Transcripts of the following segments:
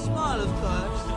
Smile, of course.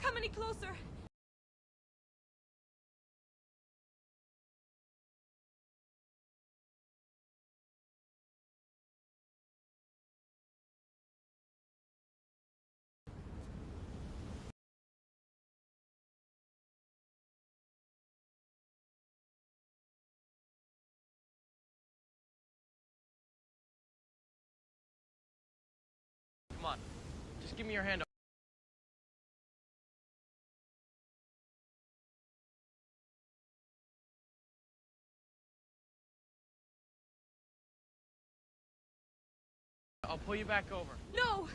Don't come any closer. Come on. Just give me your hand. I'll pull you back over. No!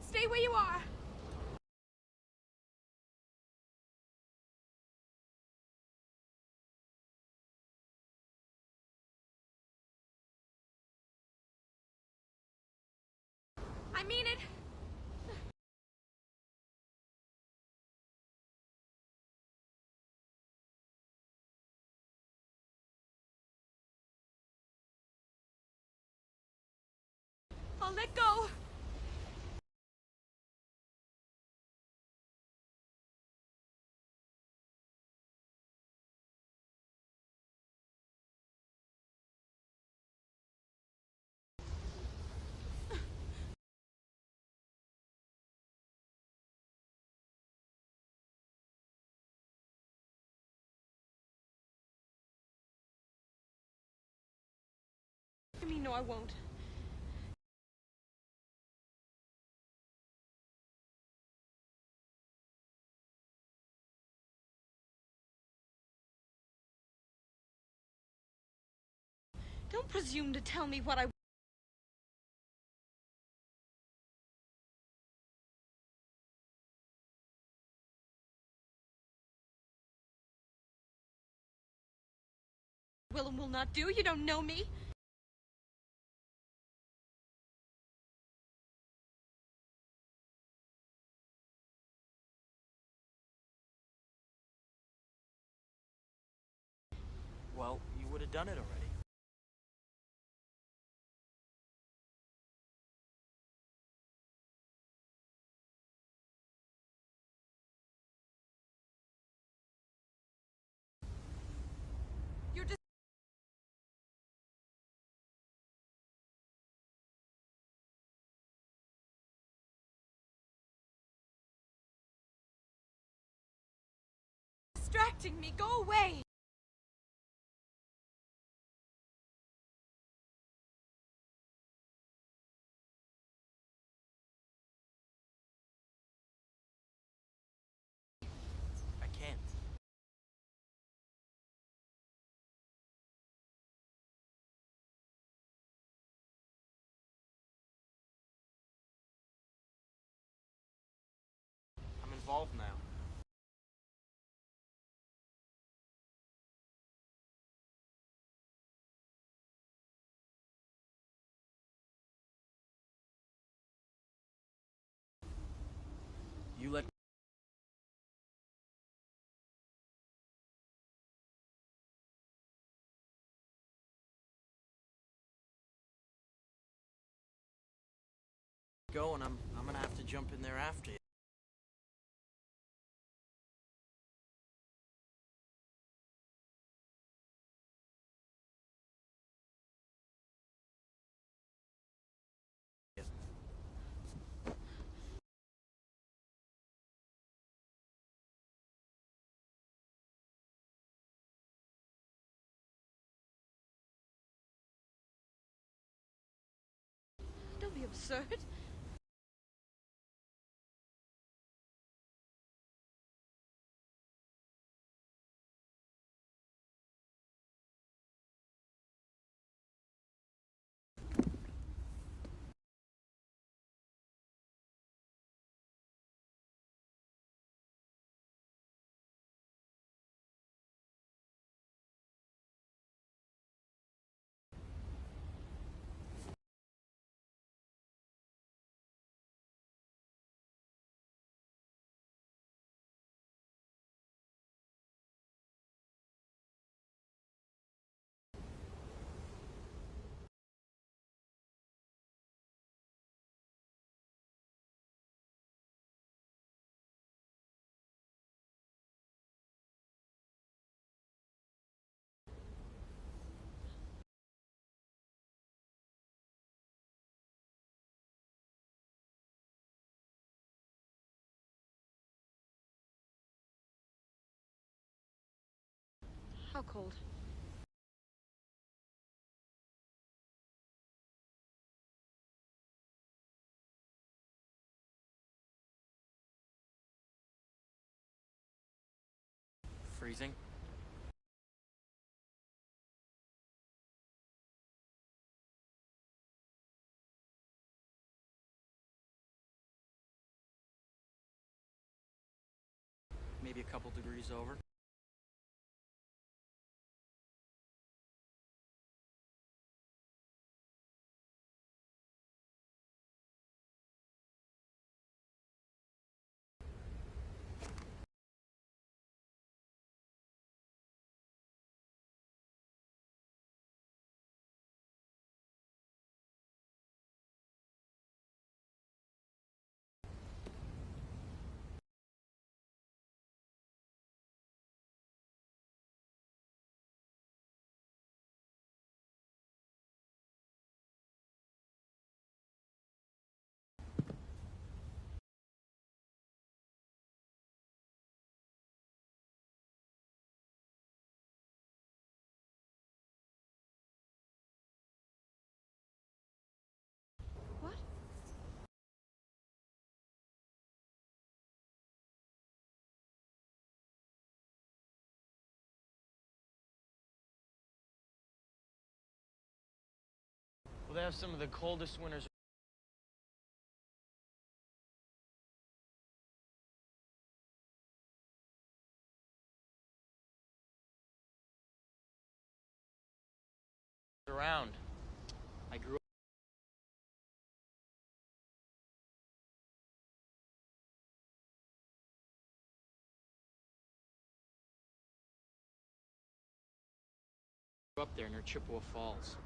Stay where you are. I mean it. I'll let go. I mean, no, I won't. Don't presume to tell me what I will and will not do. You don't know me. Well, you would have done it already. You're just distracting me. Go away. I can't. I'm involved now. You let go, and I'm gonna have to jump in there after you. Don't be absurd. How cold? Freezing. Maybe a couple degrees over. What? Well, they have some of the coldest winters around. I grew up there near Chippewa Falls.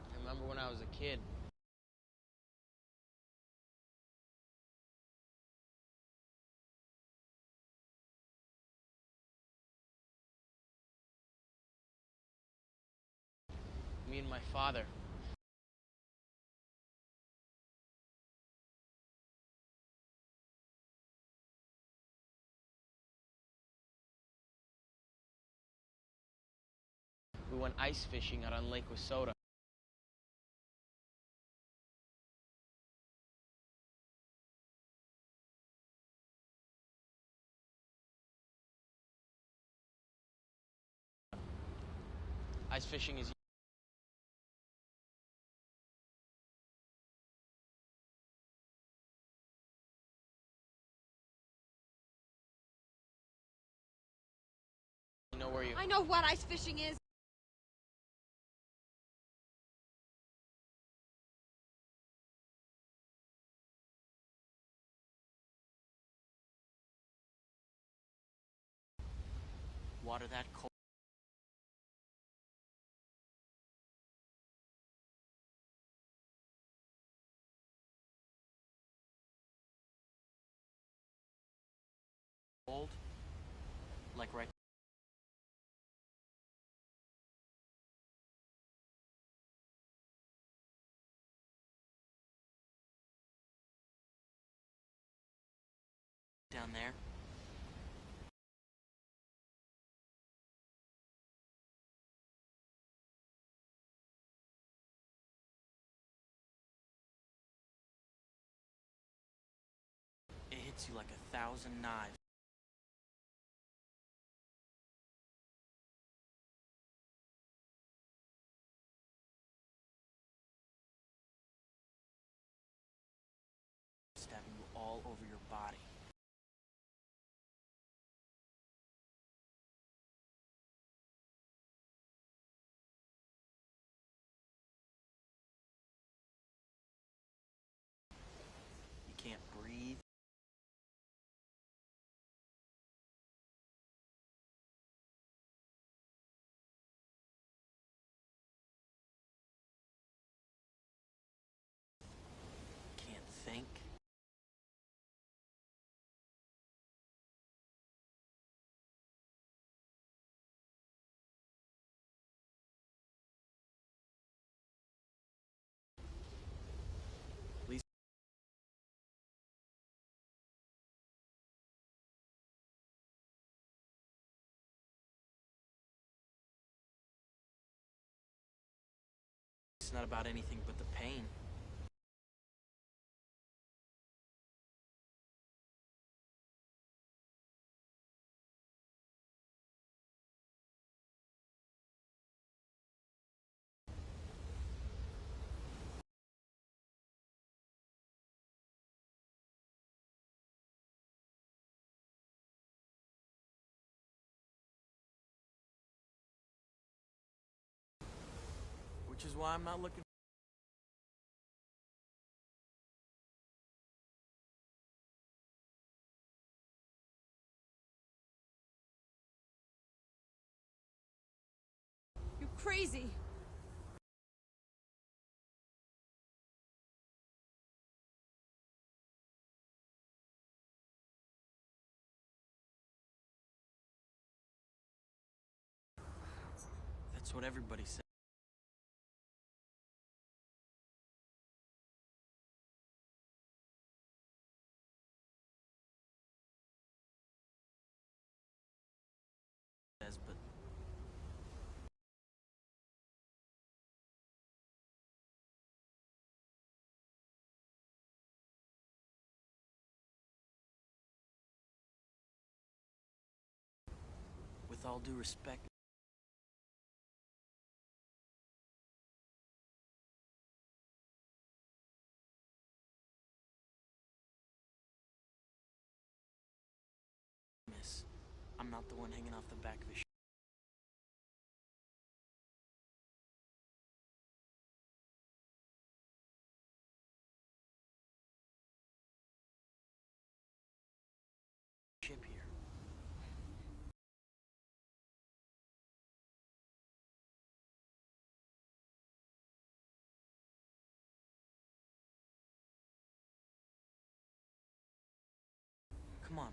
I remember when I was a kid. Me and my father. We went ice fishing out on Lake Wissota. Ice fishing is you know where you I know what ice fishing is. water that cold. Cold, like right down there. It hits you like 1,000 knives. Stabbing you all over your body. You can't breathe. Can't think. not about anything but the pain. Which is why I'm not looking. You're crazy. That's what everybody says. But with all due respect, miss, I'm not the one hanging off the back of a ship here. Come on.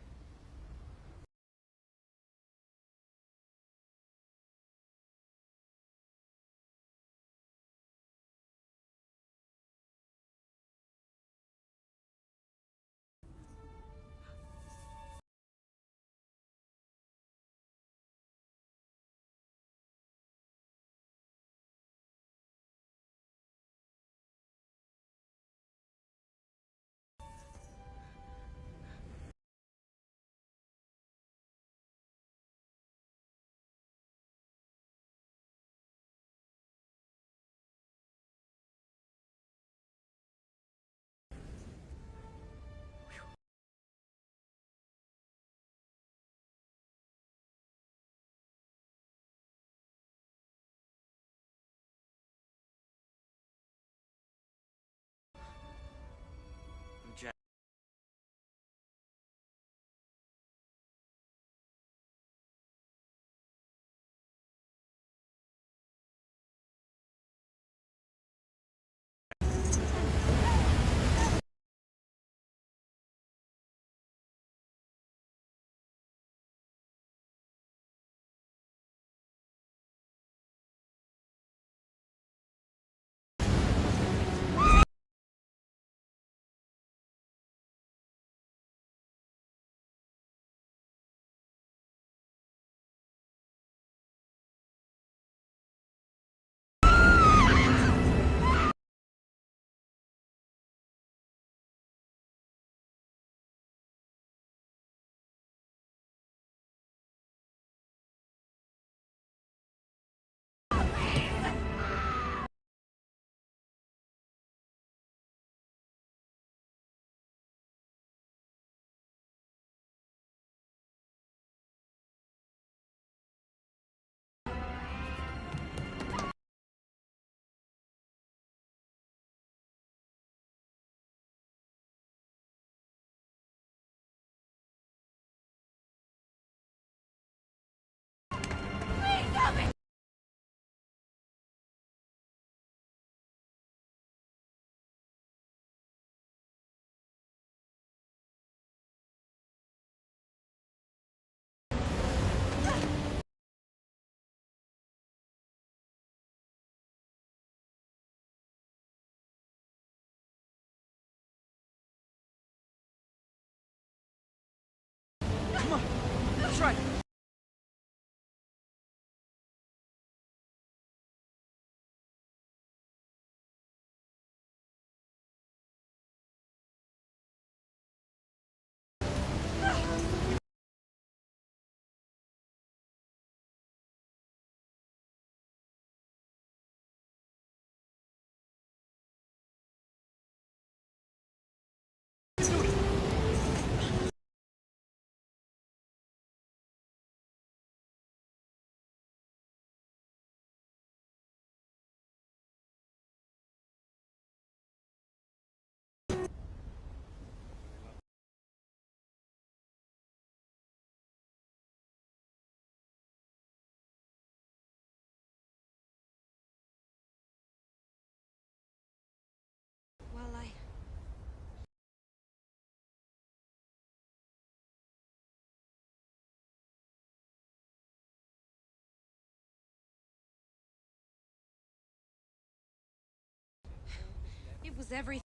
everything.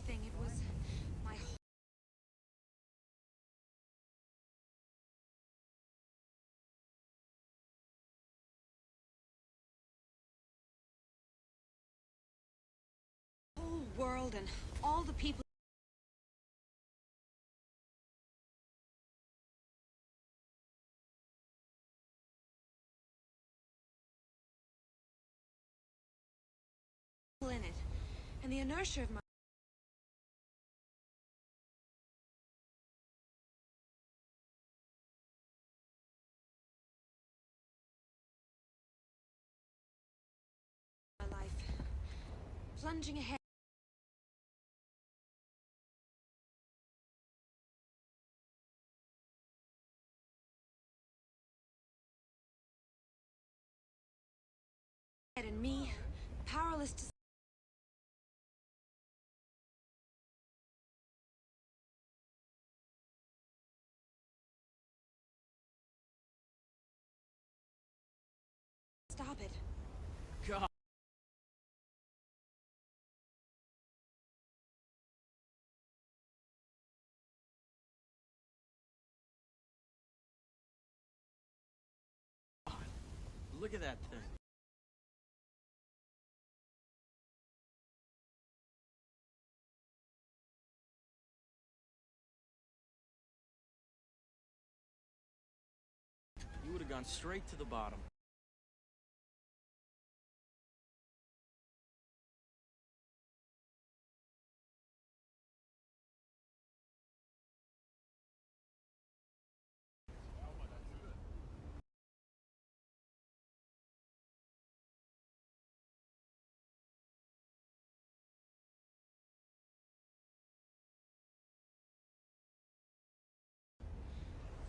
It was my whole world and all the people. In it, and the inertia of my life, plunging ahead. And me, powerless to stop it. God. Look at that thing. You would have gone straight to the bottom.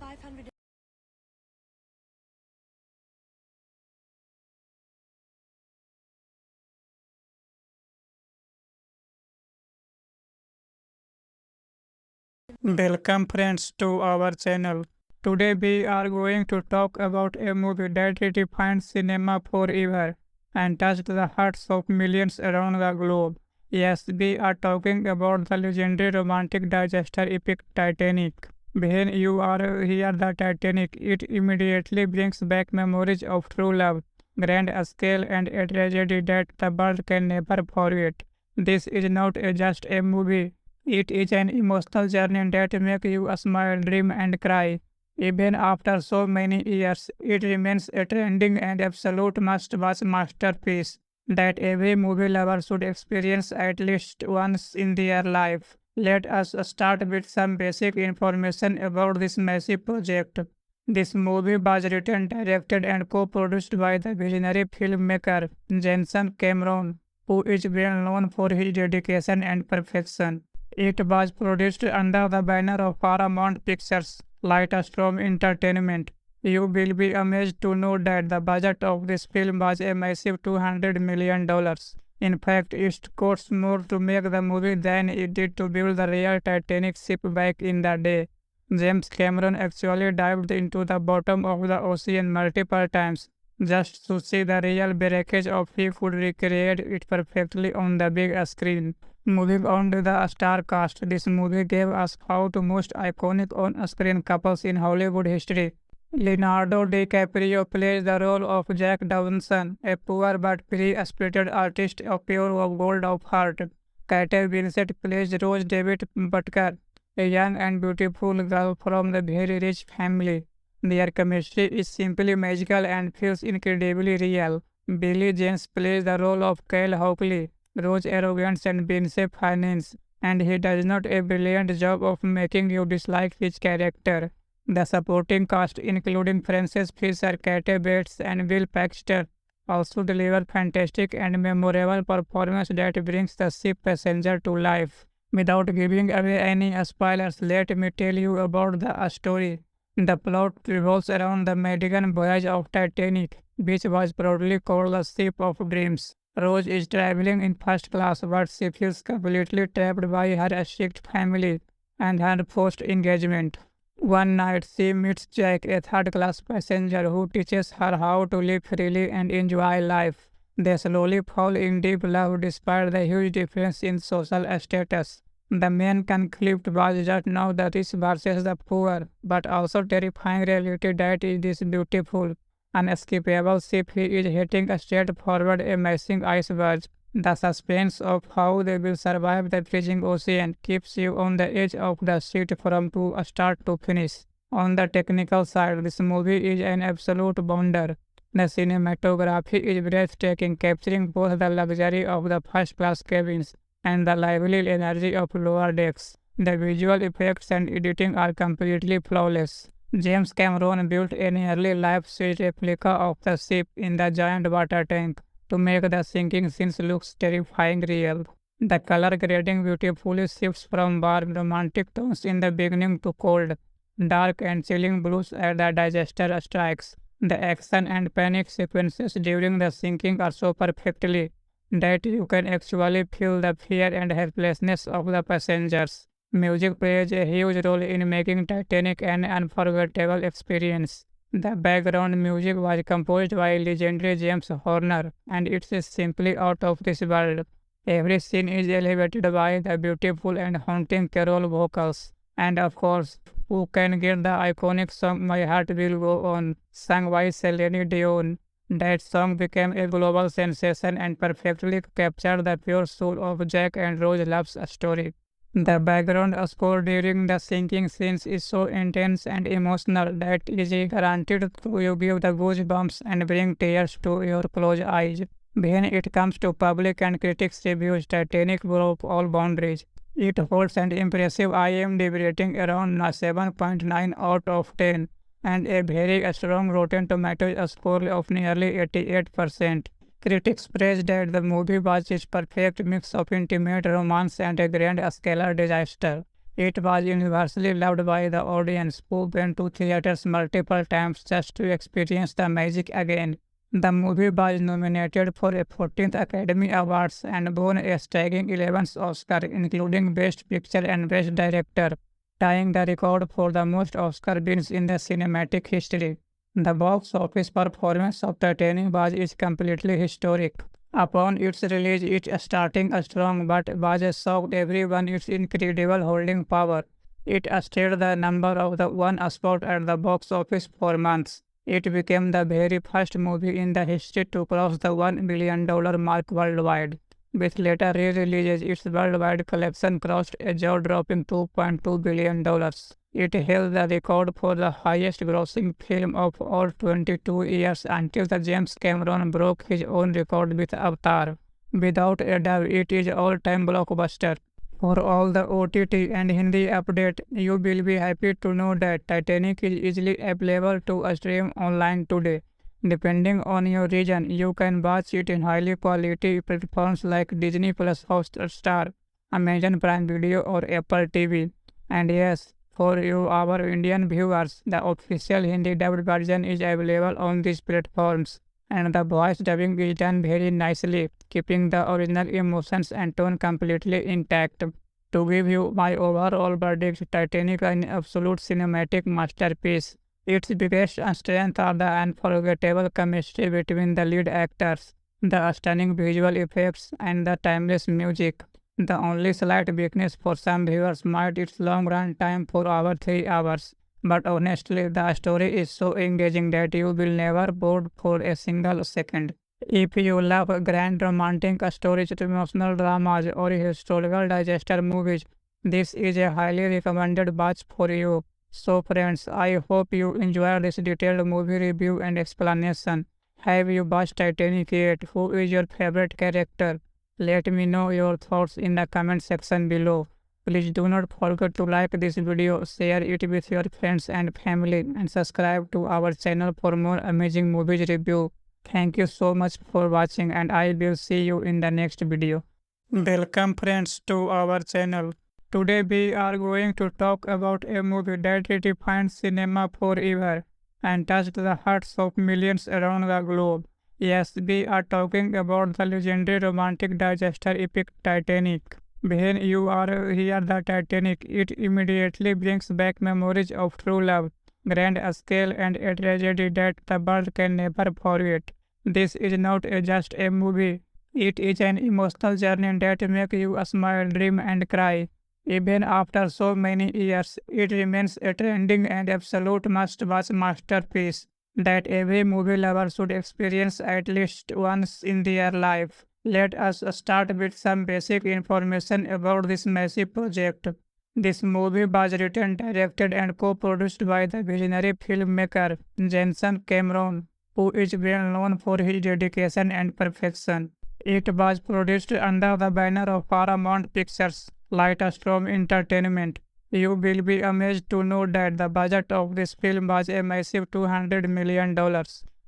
$500. Welcome friends to our channel. Today we are going to talk about a movie that redefined cinema forever and touched the hearts of millions around the globe. Yes, we are talking about the legendary romantic disaster epic Titanic. When you are hear the Titanic, it immediately brings back memories of true love, grand scale and a tragedy that the world can never forget. This is not just a movie, it is an emotional journey that makes you smile, dream, and cry. Even after so many years, it remains a trending and absolute must-watch masterpiece that every movie lover should experience at least once in their life. Let us start with some basic information about this massive project. This movie was written, directed, and co-produced by the visionary filmmaker Jason Cameron, who is well known for his dedication and perfection. It was produced under the banner of Paramount Pictures, Lightstorm Entertainment. You will be amazed to know that the budget of this film was a massive $200 million. In fact, it cost more to make the movie than it did to build the real Titanic ship back in the day. James Cameron actually dived into the bottom of the ocean multiple times just to see the real breakage of he could recreate it perfectly on the big screen. Moving on to the star cast, this movie gave us how the most iconic on-screen couples in Hollywood history. Leonardo DiCaprio plays the role of Jack Dawson, a poor but free-spirited artist of pure gold of heart. Kate Winslet plays Rose David Butker, a young and beautiful girl from a very rich family. Their chemistry is simply magical and feels incredibly real. Billy James plays the role of Kyle Hockley, Rose arrogance and Vincent finance, and he does not a brilliant job of making you dislike his character. The supporting cast, including Frances Fisher, Kate Bates, and Will Paxton, also deliver fantastic and memorable performance that brings the ship passenger to life. Without giving away any spoilers, let me tell you about the story. The plot revolves around the maiden voyage of Titanic, which was proudly called the Ship of Dreams. Rose is traveling in first class, but she feels completely trapped by her strict family. and her first engagement. One night, she meets Jack, a third-class passenger who teaches her how to live freely and enjoy life. They slowly fall in deep love despite the huge difference in social status. The main conflict was just now the rich versus the poor, but also terrifying reality that is this beautiful, unescapable ship he is heading straight forward a massive iceberg. The suspense of how they will survive the freezing ocean keeps you on the edge of the seat from to start to finish. On the technical side, this movie is an absolute wonder. The cinematography is breathtaking, capturing both the luxury of the first-class cabins and the lively energy of lower decks. The visual effects and editing are completely flawless. James Cameron built a nearly life-size replica of the ship in the giant water tank to make the sinking scenes look terrifying real. The color grading beautifully shifts from warm romantic tones in the beginning to cold, dark and chilling blues as the digester strikes. The action and panic sequences during the sinking are so perfectly that you can actually feel the fear and helplessness of the passengers. Music plays a huge role in making Titanic an unforgettable experience. The background music was composed by legendary James Horner, and it is simply out of this world. Every scene is elevated by the beautiful and haunting carol vocals. And of course, who can get the iconic song My Heart Will Go On, sung by Celine Dion. That song became a global sensation and perfectly captured the pure soul of Jack and Rose love's story. The background score during the sinking scenes is so intense and emotional that it is guaranteed to you give the goosebumps and bring tears to your closed eyes. When it comes to public and critics' reviews, Titanic broke all boundaries. It holds an impressive IMDb rating around 7.9 out of 10 and a very strong Rotten Tomatoes score of nearly 88%. Critics praised that the movie was its perfect mix of intimate romance and a grand scale disaster. It was universally loved by the audience, who went to theaters multiple times just to experience the magic again. The movie was nominated for a 14th Academy Awards and won a staggering 11th Oscar, including Best Picture and Best Director, tying the record for the most Oscar wins in the cinematic history. The box office performance of Titanic was completely historic. Upon its release, it starting strong but was shocked everyone its incredible holding power. It stayed the number of the one spot at the box office for months. It became the very first movie in the history to cross the $1 billion mark worldwide. With later re-releases, its worldwide collection crossed a jaw-dropping $2.2 billion. It held the record for the highest grossing film of all 22 years until the James Cameron broke his own record with Avatar. Without a doubt, it is all-time blockbuster. For all the OTT and Hindi update, you will be happy to know that Titanic is easily available to stream online today. Depending on your region, you can watch it in highly quality platforms like Disney Plus Hotstar, Amazon Prime Video or Apple TV. And yes, for you our Indian viewers, the official Hindi dubbed version is available on these platforms. And the voice dubbing is done very nicely, keeping the original emotions and tone completely intact. To give you my overall verdict, Titanic is an absolute cinematic masterpiece. Its biggest strength are the unforgettable chemistry between the lead actors, the stunning visual effects, and the timeless music. The only slight weakness for some viewers might its long run time for over 3 hours. But honestly, the story is so engaging that you will never bored for a single second. If you love grand romantic stories, emotional dramas, or historical digester movies, this is a highly recommended watch for you. So friends, I hope you enjoyed this detailed movie review and explanation. Have you watched Titanic yet? Who is your favorite character? Let me know your thoughts in the comment section below. Please do not forget to like this video, share it with your friends and family, and subscribe to our channel for more amazing movies review. Thank you so much for watching, and I will see you in the next video. Welcome friends to our channel. Today we are going to talk about a movie that redefined cinema forever and touched the hearts of millions around the globe. Yes, we are talking about the legendary romantic digester epic Titanic. When you are hear the Titanic, it immediately brings back memories of true love, grand scale, and a tragedy that the world can never forget. This is not just a movie. It is an emotional journey that makes you smile, dream, and cry. Even after so many years, it remains a trending and absolute must-watch masterpiece that every movie lover should experience at least once in their life. Let us start with some basic information about this massive project. This movie was written, directed, and co produced by the visionary filmmaker Jensen Cameron, who is well known for his dedication and perfection. It was produced under the banner of Paramount Pictures, Lightstorm Entertainment. You will be amazed to know that the budget of this film was a massive $200 million.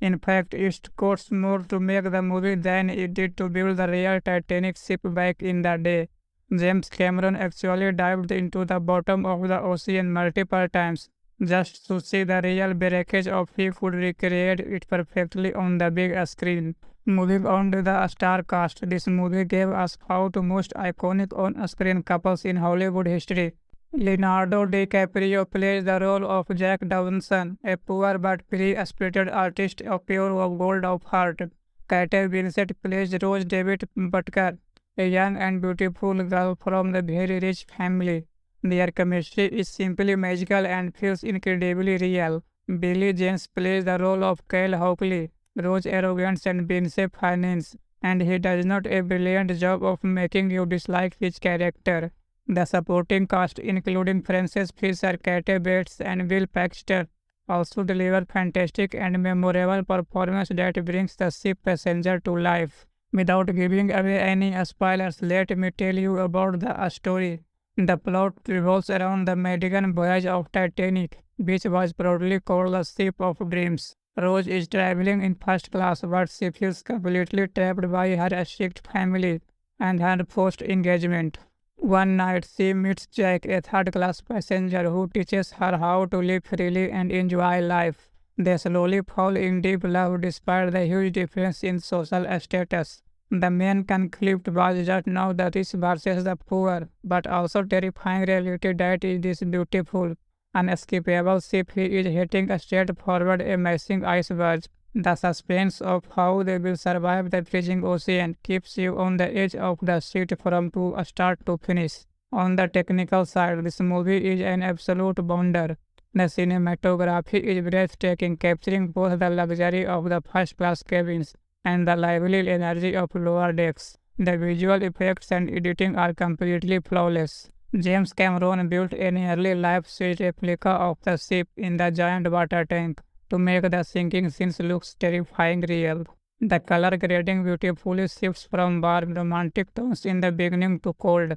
In fact, it cost more to make the movie than it did to build the real Titanic ship back in the day. James Cameron actually dived into the bottom of the ocean multiple times just to see the real breakage of he could recreate it perfectly on the big screen. Moving on to the star cast, this movie gave us how the most iconic on-screen couples in Hollywood history. Leonardo DiCaprio plays the role of Jack Dawson, a poor but free-spirited artist of pure gold of heart. Kate Winslet plays Rose David Butker, a young and beautiful girl from a very rich family. Their chemistry is simply magical and feels incredibly real. Billy James plays the role of Kyle Hockley, Rose's arrogance and Vince finance, and he does not a brilliant job of making you dislike his character. The supporting cast, including Frances Fisher, Kate Bates, and Will Paxton, also deliver fantastic and memorable performance that brings the ship passenger to life. Without giving away any spoilers, let me tell you about the story. The plot revolves around the maiden voyage of Titanic, which was proudly called the Ship of Dreams. Rose is traveling in first class, but she feels completely trapped by her strict family and her forced engagement. One night, she meets Jack, a third-class passenger who teaches her how to live freely and enjoy life. They slowly fall in deep love despite the huge difference in social status. The main conflict was just not the rich versus the poor, but also terrifying reality that is this beautiful, unescapable ship he is heading straight forward a massive iceberg. The suspense of how they will survive the freezing ocean keeps you on the edge of the seat from start to finish. On the technical side, this movie is an absolute wonder. The cinematography is breathtaking, capturing both the luxury of the first-class cabins and the lively energy of lower decks. The visual effects and editing are completely flawless. James Cameron built a nearly life-size replica of the ship in the giant water tank to make the sinking scenes look terrifying real. The color grading beautifully shifts from warm romantic tones in the beginning to cold,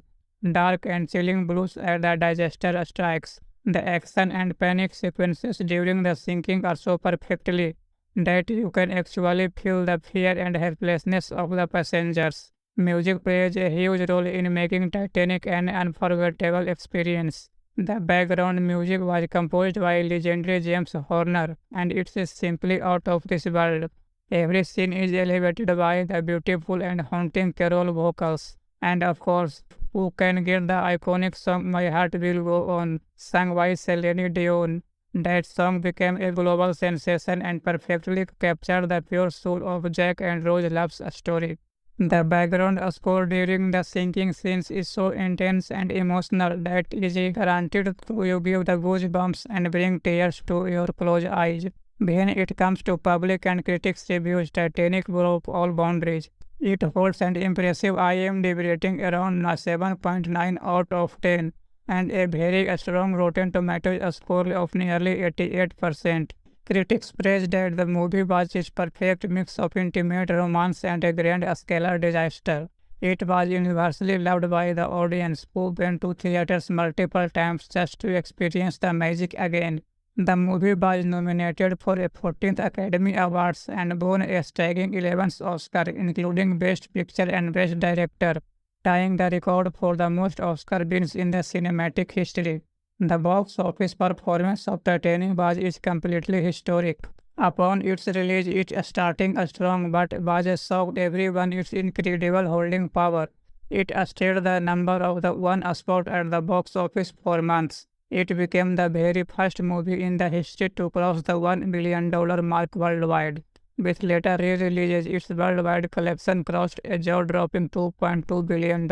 dark and chilling blues as the disaster strikes. The action and panic sequences during the sinking are so perfectly that you can actually feel the fear and helplessness of the passengers. Music plays a huge role in making Titanic an unforgettable experience. The background music was composed by legendary James Horner, and it is simply out of this world. Every scene is elevated by the beautiful and haunting carol vocals. And of course, who can get the iconic song My Heart Will Go On, sung by Celine Dion. That song became a global sensation and perfectly captured the pure soul of Jack and Rose love's story. The background score during the sinking scenes is so intense and emotional that it is guaranteed to you give the goosebumps and bring tears to your closed eyes. When it comes to public and critics' reviews, Titanic broke all boundaries. It holds an impressive IMDb rating around 7.9 out of 10 and a very strong Rotten Tomatoes score of nearly 88%. Critics praised that the movie was its perfect mix of intimate romance and a grand scale disaster. It was universally loved by the audience, who went to theaters multiple times just to experience the magic again. The movie was nominated for a 14th Academy Awards and won a staggering 11th Oscar, including Best Picture and Best Director, tying the record for the most Oscar wins in the cinematic history. The box office performance of Titanic is completely historic. Upon its release, it starting strong but was shocked everyone its incredible holding power. It stayed the number of the one spot at the box office for months. It became the very first movie in the history to cross the $1 billion mark worldwide. With later re-releases, its worldwide collection crossed a jaw-dropping $2.2 billion.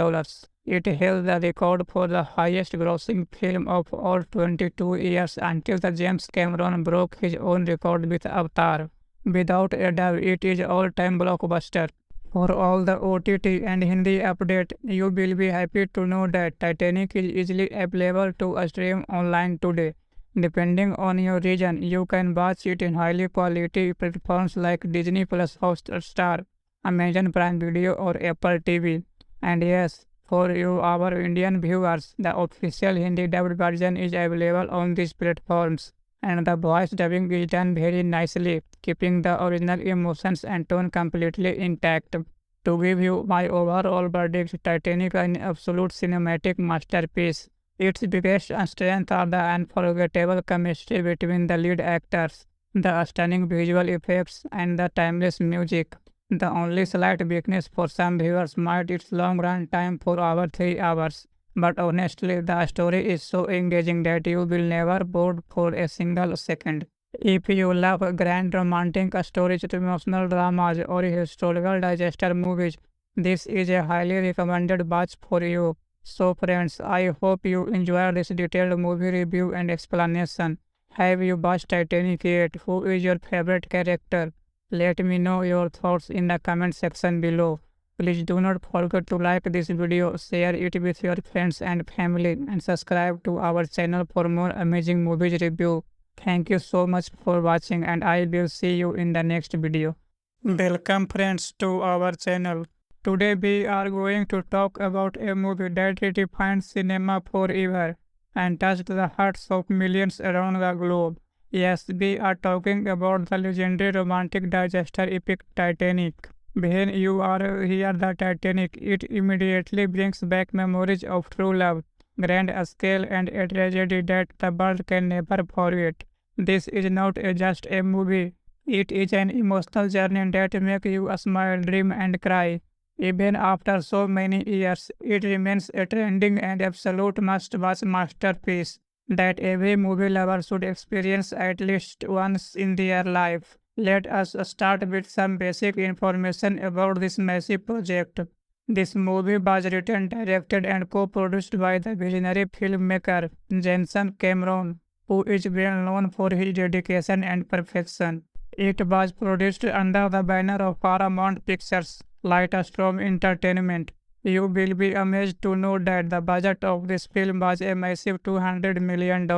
It held the record for the highest-grossing film of all 22 years until the James Cameron broke his own record with Avatar. Without a doubt, it is all-time blockbuster. For all the OTT and Hindi update, you will be happy to know that Titanic is easily available to stream online today. Depending on your region, you can watch it in highly quality platforms like Disney Plus Hotstar, Amazon Prime Video or Apple TV. And yes, for you our Indian viewers, the official Hindi dubbed version is available on these platforms. And the voice dubbing is done very nicely, keeping the original emotions and tone completely intact. To give you my overall verdict, Titanic is an absolute cinematic masterpiece. Its biggest strength are the unforgettable chemistry between the lead actors, the stunning visual effects, and the timeless music. The only slight weakness for some viewers might its long run time for over 3 hours. But honestly, the story is so engaging that you will never bored for a single second. If you love grand romantic stories, emotional dramas, or historical digester movies, this is a highly recommended watch for you. So friends, I hope you enjoyed this detailed movie review and explanation. Have you watched Titanic yet? Who is your favorite character? Let me know your thoughts in the comment section below. Please do not forget to like this video, share it with your friends and family, and subscribe to our channel for more amazing movies review. Thank you so much for watching and I will see you in the next video. Welcome friends to our channel. Today we are going to talk about a movie that redefined cinema forever and touched the hearts of millions around the globe. Yes, we are talking about the legendary romantic digester epic Titanic. When you hear the Titanic, it immediately brings back memories of true love, grand scale, and a tragedy that the world can never forget. This is not just a movie. It is an emotional journey that makes you smile, dream, and cry. Even after so many years, it remains a trending and absolute must-watch masterpiece that every movie lover should experience at least once in their life. Let us start with some basic information about this massive project. This movie was written, directed, and co-produced by the visionary filmmaker James Cameron, who is well known for his dedication and perfection. It was produced under the banner of Paramount Pictures, Lightstorm Entertainment. You will be amazed to know that the budget of this film was a massive $200 million.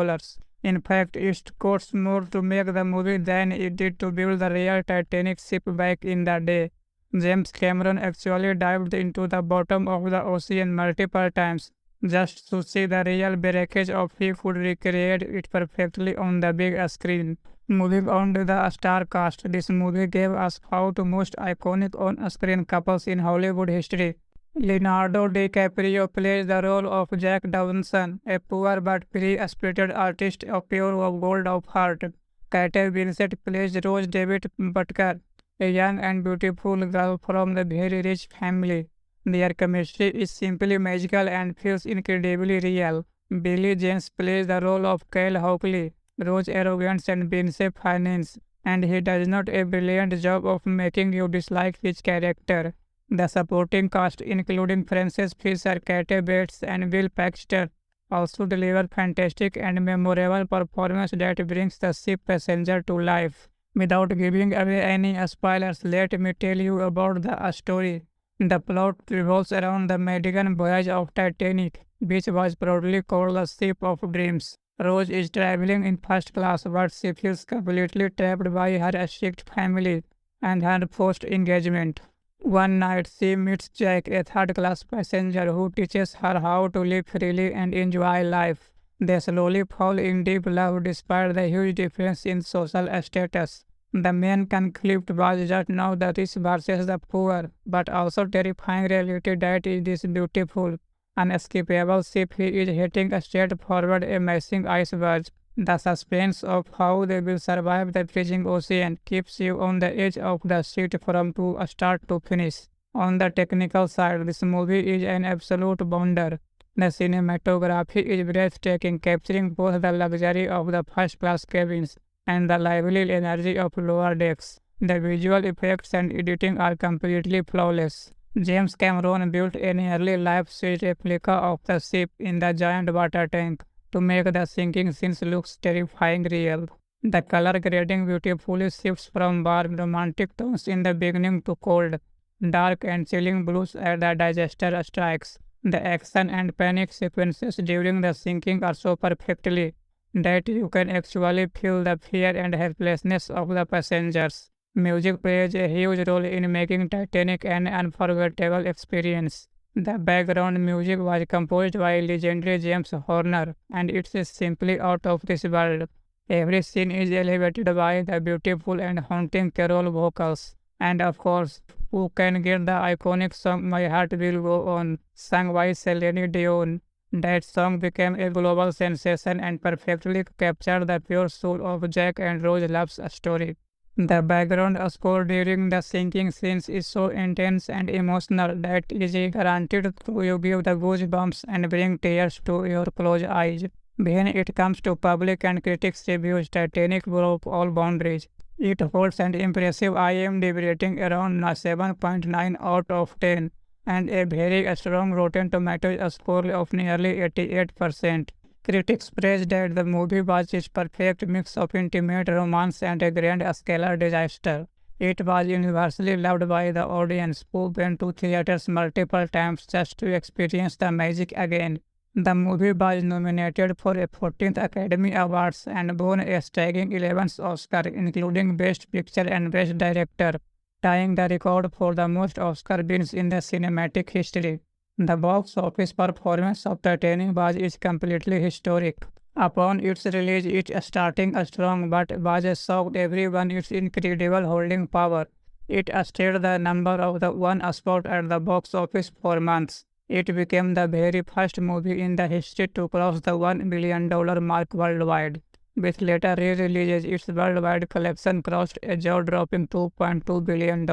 In fact, it cost more to make the movie than it did to build the real Titanic ship back in the day. James Cameron actually dived into the bottom of the ocean multiple times just to see the real breakage of he could recreate it perfectly on the big screen. Moving on to the star cast, this movie gave us how the most iconic on-screen couples in Hollywood history. Leonardo DiCaprio plays the role of Jack Dawson, a poor but free-spirited artist of pure gold of heart. Kate Winslet plays Rose David Butker, a young and beautiful girl from a very rich family. Their chemistry is simply magical and feels incredibly real. Billy James plays the role of Kyle Hockley, Rose's arrogance and Vince's finance, and he does not a brilliant job of making you dislike his character. The supporting cast, including Frances Fisher, Kate Bates, and Will Paxton, also deliver fantastic and memorable performance that brings the ship passenger to life. Without giving away any spoilers, let me tell you about the story. The plot revolves around the maiden voyage of Titanic, which was proudly called the Ship of Dreams. Rose is traveling in first class, but she feels completely trapped by her strict family and her forced engagement. One night, she meets Jack, a third-class passenger who teaches her how to live freely and enjoy life. They slowly fall in deep love despite the huge difference in social status. The main conflict was just not the rich versus the poor, but also terrifying reality that is this beautiful, unescapable ship he is heading straight forward a massive iceberg. The suspense of how they will survive the freezing ocean keeps you on the edge of the seat from start to finish. On the technical side, this movie is an absolute wonder. The cinematography is breathtaking, capturing both the luxury of the first-class cabins and the lively energy of lower decks. The visual effects and editing are completely flawless. James Cameron built a nearly life-size replica of the ship in the giant water tank to make the sinking scenes look terrifying real. The color grading beautifully shifts from warm romantic tones in the beginning to cold, dark and chilling blues as the digester strikes. The action and panic sequences during the sinking are so perfectly that you can actually feel the fear and helplessness of the passengers. Music plays a huge role in making Titanic an unforgettable experience. The background music was composed by legendary James Horner, and it is simply out of this world. Every scene is elevated by the beautiful and haunting carol vocals. And of course, who can get the iconic song My Heart Will Go On, sung by Celine Dion? That song became a global sensation and perfectly captured the pure soul of Jack and Rose love's story. The background score during the sinking scenes is so intense and emotional that it is guaranteed to you give the goosebumps and bring tears to your closed eyes. When it comes to public and critics' reviews, Titanic broke all boundaries. It holds an impressive IMDb rating around 7.9 out of 10 and a very strong Rotten Tomatoes score of nearly 88%. Critics praised that the movie was its perfect mix of intimate romance and a grand-scale disaster. It was universally loved by the audience, who went to theaters multiple times just to experience the magic again. The movie was nominated for a 14th Academy Awards and won a staggering 11th Oscar, including Best Picture and Best Director, tying the record for the most Oscar wins in the cinematic history. The box office performance of Titanic was completely historic. Upon its release, it starting strong but was shocked everyone its incredible holding power. It stayed the number of the one spot at the box office for months. It became the very first movie in the history to cross the $1 billion mark worldwide. With later re-releases, its worldwide collection crossed a jaw-dropping $2.2 billion.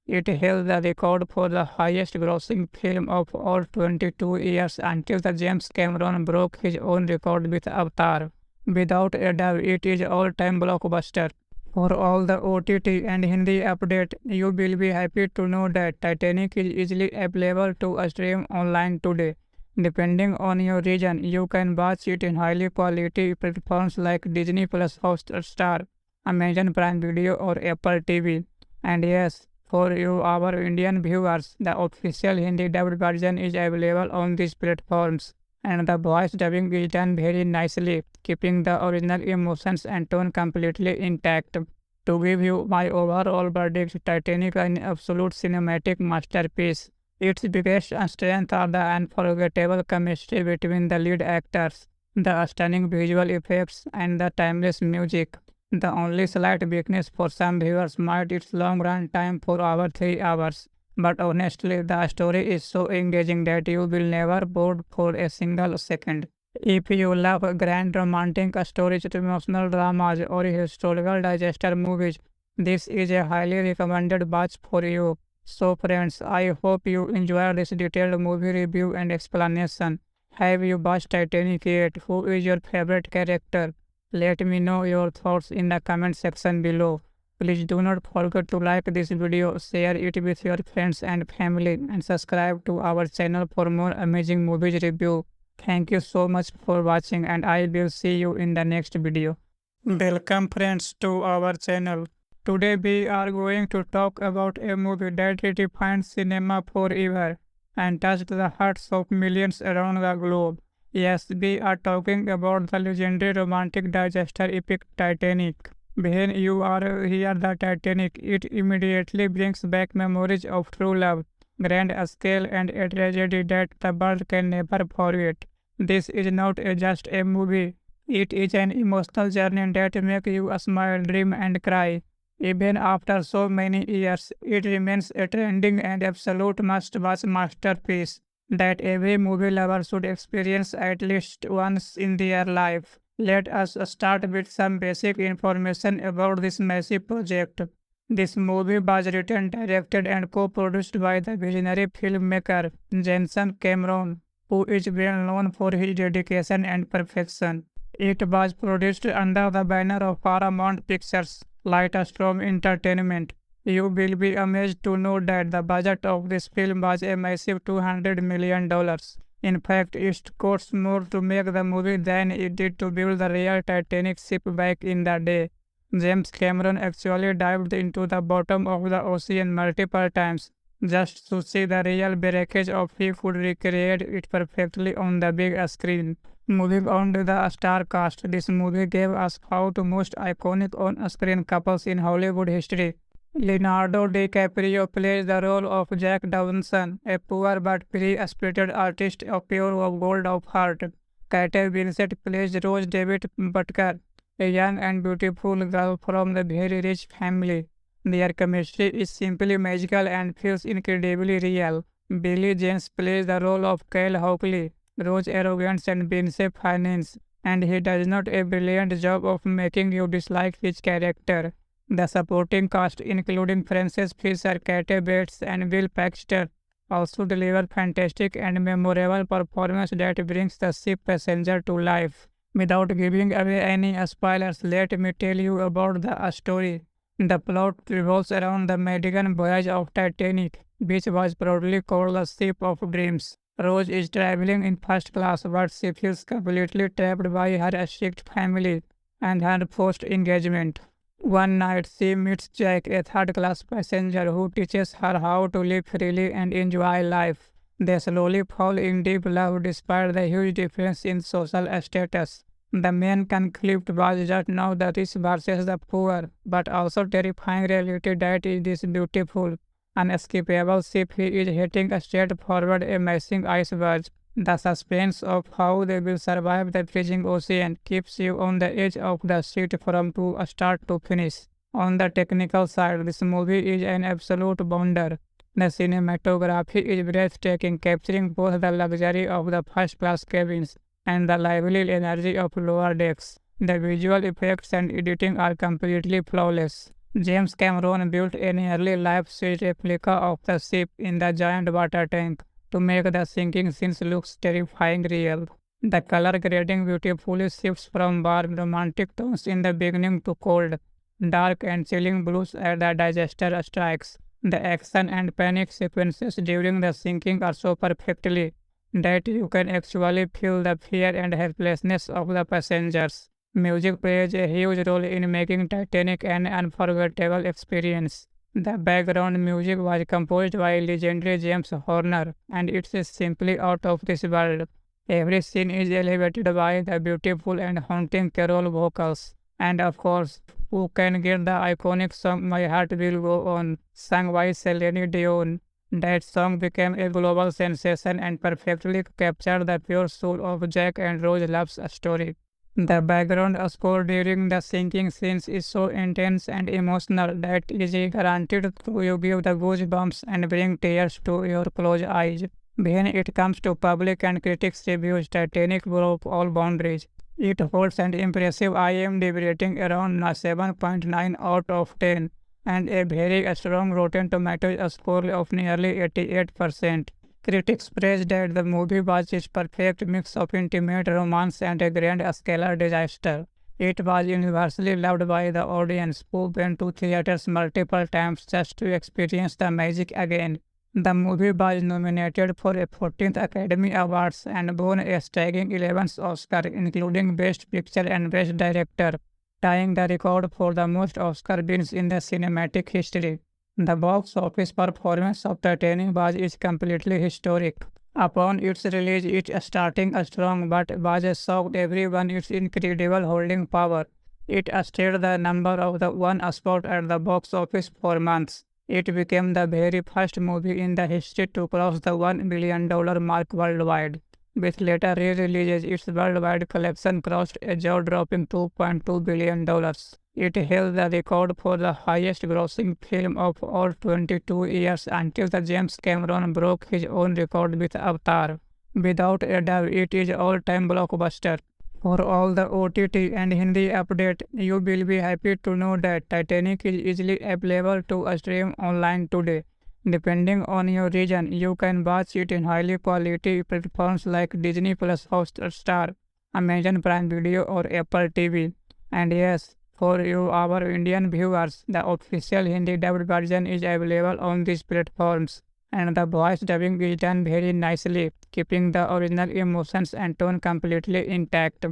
It held the record for the highest grossing film of all 22 years until the James Cameron broke his own record with Avatar. Without a doubt, it is all-time blockbuster. For all the OTT and Hindi update, you will be happy to know that Titanic is easily available to stream online today. Depending on your region, you can watch it in highly quality platforms like Disney Plus Hotstar, Amazon Prime Video or Apple TV. And yes, for you our Indian viewers, the official Hindi dubbed version is available on these platforms. And the voice dubbing is done very nicely, keeping the original emotions and tone completely intact. To give you my overall verdict, Titanic is an absolute cinematic masterpiece. Its biggest strength are the unforgettable chemistry between the lead actors, the stunning visual effects, and the timeless music. The only slight weakness for some viewers might its long run time for over 3 hours. But honestly, the story is so engaging that you will never bored for a single second. If you love grand romantic stories, emotional dramas, or historical digester movies, this is a highly recommended watch for you. So friends, I hope you enjoyed this detailed movie review and explanation. Have you watched Titanic yet? Who is your favorite character? Let me know your thoughts in the comment section below. Please do not forget to like this video, share it with your friends and family, and subscribe to our channel for more amazing movies review. Thank you so much for watching, and I will see you in the next video. Welcome friends to our channel. Today we are going to talk about a movie that redefined cinema forever and touched the hearts of millions around the globe. Yes, we are talking about the legendary romantic digester epic Titanic. When you hear the Titanic, it immediately brings back memories of true love, grand scale, and a tragedy that the world can never forget. This is not just a movie. It is an emotional journey that makes you smile, dream, and cry. Even after so many years, it remains a trending and absolute must-watch masterpiece that every movie lover should experience at least once in their life. Let us start with some basic information about this massive project. This movie was written, directed, and co-produced by the visionary filmmaker James Cameron, who is well known for his dedication and perfection. It was produced under the banner of Paramount Pictures, Lightstone Entertainment. You will be amazed to know that the budget of this film was a massive $200 million. In fact, it cost more to make the movie than it did to build the real Titanic ship back in the day. James Cameron actually dived into the bottom of the ocean multiple times just to see the real breakage of he could recreate it perfectly on the big screen. Moving on to the star cast, this movie gave us how the most iconic on-screen couples in Hollywood history. Leonardo DiCaprio plays the role of Jack Dawson, a poor but free-spirited artist of pure gold of heart. Kate Winslet plays Rose David Butker, a young and beautiful girl from a very rich family. Their chemistry is simply magical and feels incredibly real. Billy James plays the role of Kyle Hockley, Rose's arrogance and Vincent finance, and he does not a brilliant job of making you dislike his character. The supporting cast, including Frances Fisher, Kate Bates, and Bill Paxton, also deliver fantastic and memorable performance that brings the ship passenger to life. Without giving away any spoilers, let me tell you about the story. The plot revolves around the maiden voyage of Titanic, which was proudly called the Ship of Dreams. Rose is traveling in first class, but she feels completely trapped by her strict family and her forced engagement. One night, she meets Jack, a third-class passenger who teaches her how to live freely and enjoy life. They slowly fall in deep love despite the huge difference in social status. The main conflict was just now the rich versus the poor, but also terrifying reality that is this beautiful, unescapable ship he is heading straight forward a massive iceberg. The suspense of how they will survive the freezing ocean keeps you on the edge of the seat from start to finish. On the technical side, this movie is an absolute wonder. The cinematography is breathtaking, capturing both the luxury of the first-class cabins and the lively energy of lower decks. The visual effects and editing are completely flawless. James Cameron built a nearly life-size replica of the ship in the giant water tank to make the sinking scenes look terrifying real. The color grading beautifully shifts from warm romantic tones in the beginning to cold, dark and chilling blues as the disaster strikes. The action and panic sequences during the sinking are so perfectly that you can actually feel the fear and helplessness of the passengers. Music plays a huge role in making Titanic an unforgettable experience. The background music was composed by legendary James Horner, and it is simply out of this world. Every scene is elevated by the beautiful and haunting carol vocals. And of course, who can get the iconic song My Heart Will Go On, sung by Celine Dion. That song became a global sensation and perfectly captured the pure soul of Jack and Rose love's story. The background score during the sinking scenes is so intense and emotional that it is guaranteed to you give the goosebumps and bring tears to your closed eyes. When it comes to public and critics reviews, Titanic broke all boundaries. It holds an impressive IMDb rating around 7.9 out of 10 and a very strong Rotten Tomatoes score of nearly 88%. Critics praised that the movie was its perfect mix of intimate romance and a grand-scale disaster. It was universally loved by the audience, who went to theaters multiple times just to experience the magic again. The movie was nominated for a 14th Academy Awards and won a staggering 11th Oscar, including Best Picture and Best Director, tying the record for the most Oscar wins in the cinematic history. The box office performance of Titanic is completely historic. Upon its release, it starting strong but was shocked everyone its incredible holding power. It stayed the number of the one spot at the box office for months. It became the very first movie in the history to cross the $1 billion mark worldwide. With later re-releases, its worldwide collection crossed a jaw-dropping $2.2 billion. It held the record for the highest-grossing film of all 22 years until the James Cameron broke his own record with Avatar. Without a doubt, it is all-time blockbuster. For all the OTT and Hindi update, you will be happy to know that Titanic is easily available to stream online today. Depending on your region, you can watch it in highly quality platforms like Disney Plus Hotstar, Amazon Prime Video, or Apple TV. And yes, for you, our Indian viewers, the official Hindi dubbed version is available on these platforms, and the voice dubbing is done very nicely, keeping the original emotions and tone completely intact.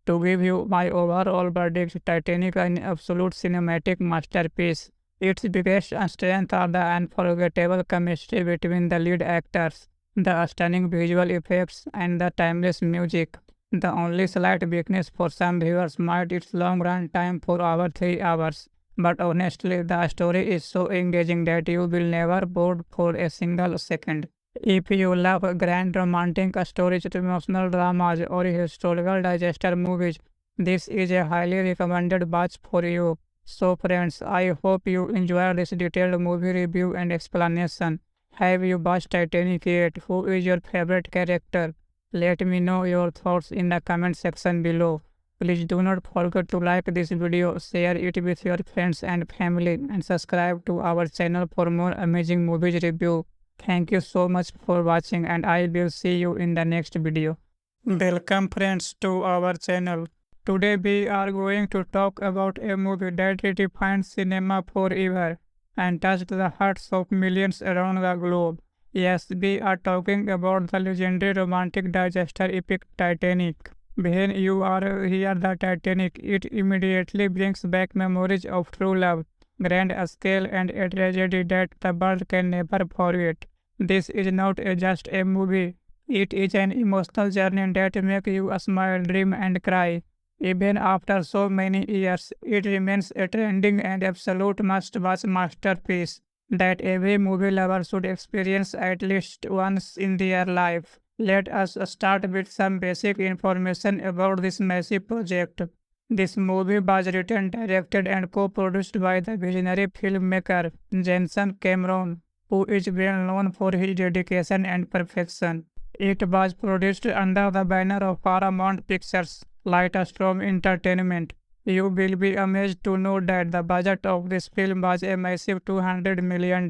To give you my overall verdict, Titanic is an absolute cinematic masterpiece. Its biggest strength are the unforgettable chemistry between the lead actors, the stunning visual effects, and the timeless music. The only slight weakness for some viewers might its long run time for over 3 hours. But honestly, the story is so engaging that you will never bored for a single second. If you love grand romantic stories, emotional dramas, or historical digester movies, this is a highly recommended watch for you. So friends, I hope you enjoyed this detailed movie review and explanation. Have you watched Titanic yet? Who is your favorite character? Let me know your thoughts in the comment section below. Please do not forget to like this video, share it with your friends and family, and subscribe to our channel for more amazing movies review. Thank you so much for watching, and I will see you in the next video. Welcome friends to our channel. Today we are going to talk about a movie that redefined cinema forever and touched the hearts of millions around the globe. Yes, we are talking about the legendary romantic digester epic Titanic. When you hear the Titanic, it immediately brings back memories of true love, grand scale, and a tragedy that the world can never forget. This is not just a movie. It is an emotional journey that makes you smile, dream, and cry. Even after so many years, it remains a trending and absolute must-watch masterpiece that every movie lover should experience at least once in their life. Let us start with some basic information about this massive project. This movie was written, directed, and co-produced by the visionary filmmaker James Cameron, who is well known for his dedication and perfection. It was produced under the banner of Paramount Pictures, Lightstorm Entertainment. You will be amazed to know that the budget of this film was a massive $200 million.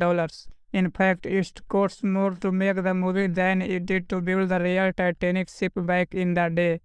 In fact, it cost more to make the movie than it did to build the real Titanic ship back in the day.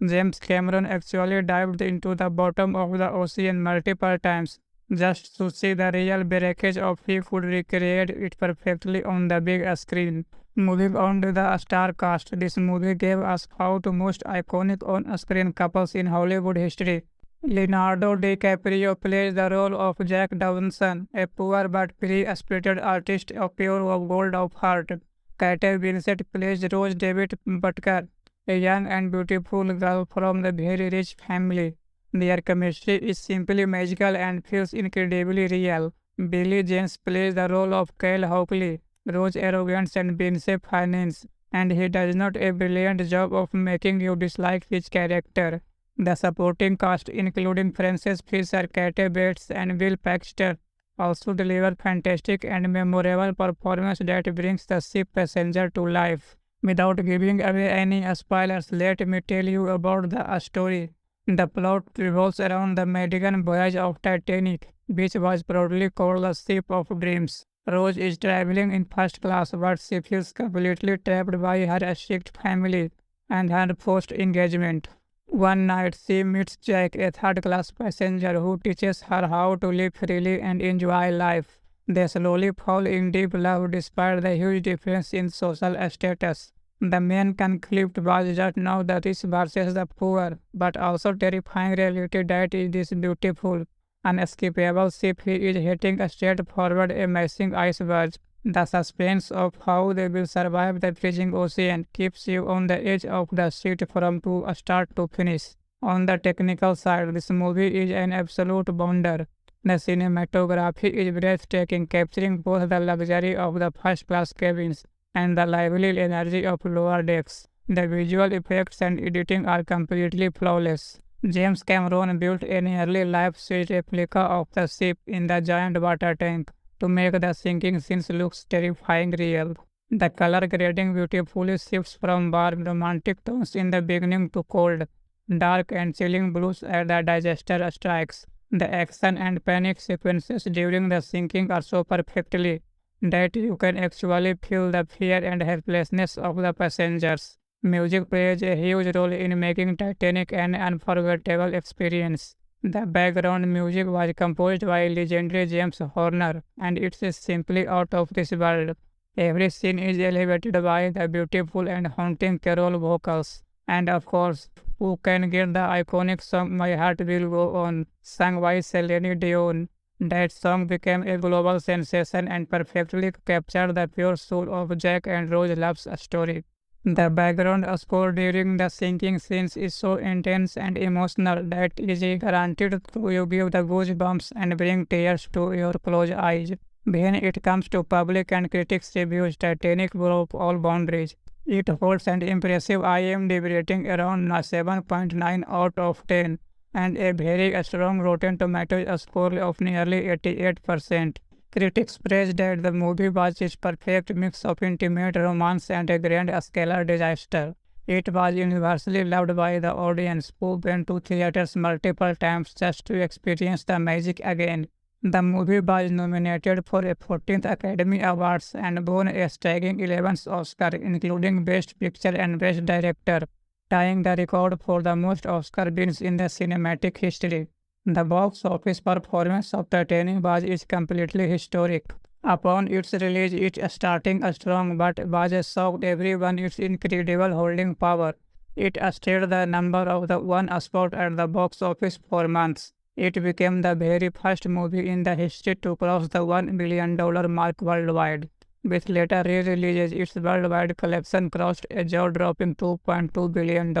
James Cameron actually dived into the bottom of the ocean multiple times just to see the real breakage of he could recreate it perfectly on the big screen. Moving on to the star cast, this movie gave us how to most iconic on-screen couples in Hollywood history. Leonardo DiCaprio plays the role of Jack Dawson, a poor but free-spirited artist of pure gold of heart. Kate Winslet plays Rose David Butker, a young and beautiful girl from a very rich family. Their chemistry is simply magical and feels incredibly real. Billy James plays the role of Kyle Hockley, Rose's arrogance and Vincent finance, and he does not a brilliant job of making you dislike his character. The supporting cast, including Frances Fisher, Kate Bates, and Will Paxton, also deliver fantastic and memorable performance that brings the ship passenger to life. Without giving away any spoilers, let me tell you about the story. The plot revolves around the maiden voyage of Titanic, which was proudly called the Ship of Dreams. Rose is traveling in first class, but she feels completely trapped by her strict family and her forced engagement. One night, she meets Jack, a third-class passenger who teaches her how to live freely and enjoy life. They slowly fall in deep love despite the huge difference in social status. The main conflict was just now the rich versus the poor, but also terrifying reality that is this beautiful, unescapable ship is heading straight forward a massive iceberg. The suspense of how they will survive the freezing ocean keeps you on the edge of the seat from start to finish. On the technical side, this movie is an absolute wonder. The cinematography is breathtaking, capturing both the luxury of the first-class cabins and the lively energy of lower decks. The visual effects and editing are completely flawless. James Cameron built a nearly life-size replica of the ship in the giant water tank to make the sinking scenes look terrifying real. The color grading beautifully shifts from warm romantic tones in the beginning to cold, dark and chilling blues as the digester strikes. The action and panic sequences during the sinking are so perfectly that you can actually feel the fear and helplessness of the passengers. Music plays a huge role in making Titanic an unforgettable experience. The background music was composed by legendary James Horner, and it is simply out of this world. Every scene is elevated by the beautiful and haunting carol vocals. And of course, who can get the iconic song My Heart Will Go On, sung by Celine Dion? That song became a global sensation and perfectly captured the pure soul of Jack and Rose love's story. The background score during the sinking scenes is so intense and emotional that it is guaranteed to you give the goosebumps and bring tears to your closed eyes. When it comes to public and critics' reviews, Titanic broke all boundaries. It holds an impressive IMDb rating around 7.9 out of 10 and a very strong Rotten Tomatoes score of nearly 88%. Critics praised that the movie was its perfect mix of intimate romance and a grand-scale disaster. It was universally loved by the audience, who went to theaters multiple times just to experience the magic again. The movie was nominated for a 14th Academy Awards and won a staggering 11th Oscar, including Best Picture and Best Director, tying the record for the most Oscar wins in the cinematic history. The box office performance of Titanic was completely historic. Upon its release, it starting strong but was shocked everyone its incredible holding power. It stayed the number of the one spot at the box office for months. It became the very first movie in the history to cross the $1 billion mark worldwide. With later re-releases, its worldwide collection crossed a jaw-dropping $2.2 billion.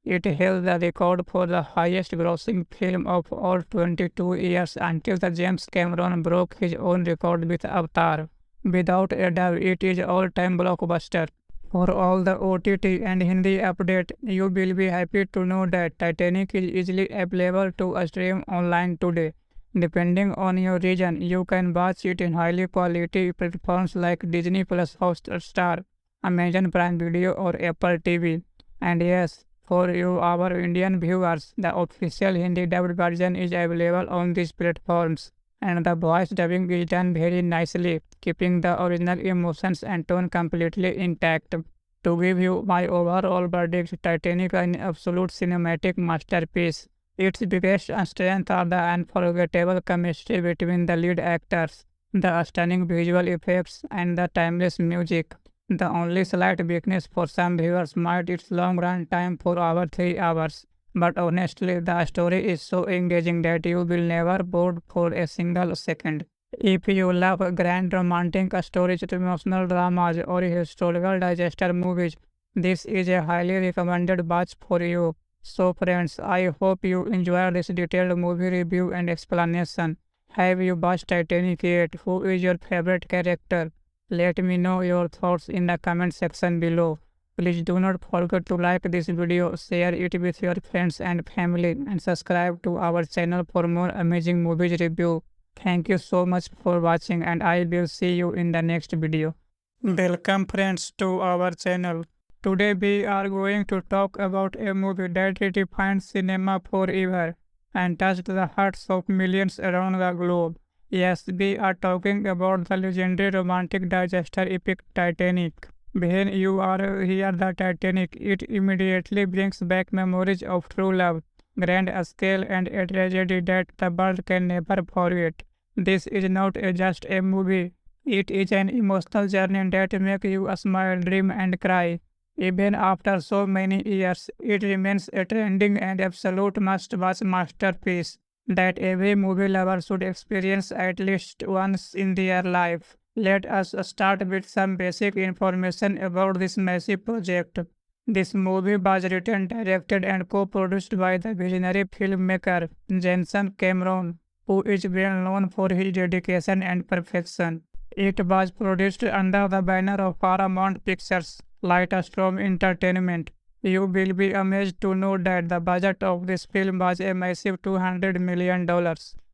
It held the record for the highest-grossing film of all 22 years until the James Cameron broke his own record with Avatar. Without a doubt, it is all-time blockbuster. For all the OTT and Hindi update, you will be happy to know that Titanic is easily available to stream online today. Depending on your region, you can watch it in highly quality platforms like Disney Plus Hotstar, Amazon Prime Video or Apple TV. And yes, for you our Indian viewers, the official Hindi dubbed version is available on these platforms. And the voice dubbing is done very nicely, keeping the original emotions and tone completely intact. To give you my overall verdict, Titanic is an absolute cinematic masterpiece. Its biggest strength are the unforgettable chemistry between the lead actors, the stunning visual effects, and the timeless music. The only slight weakness for some viewers might be its long run time for over 3 hours. But honestly, the story is so engaging that you will never bored for a single second. If you love grand romantic stories, emotional dramas, or historical digester movies, this is a highly recommended watch for you. So friends, I hope you enjoyed this detailed movie review and explanation. Have you watched Titanic yet? Who is your favorite character? Let me know your thoughts in the comment section below. Please do not forget to like this video, share it with your friends and family, and subscribe to our channel for more amazing movies review. Thank you so much for watching, and I will see you in the next video. Welcome friends to our channel. Today we are going to talk about a movie that redefined cinema forever and touched the hearts of millions around the globe. Yes, we are talking about the legendary romantic digester epic Titanic. When you are hear the Titanic, it immediately brings back memories of true love, grand scale, and a tragedy that the world can never forget. This is not just a movie. It is an emotional journey that makes you smile, dream, and cry. Even after so many years, it remains a trending and absolute must-watch masterpiece that every movie lover should experience at least once in their life. Let us start with some basic information about this massive project. This movie was written, directed, and co-produced by the visionary filmmaker James Cameron, who is well known for his dedication and perfection. It was produced under the banner of Paramount Pictures, Lightstorm Entertainment. You will be amazed to know that the budget of this film was a massive $200 million.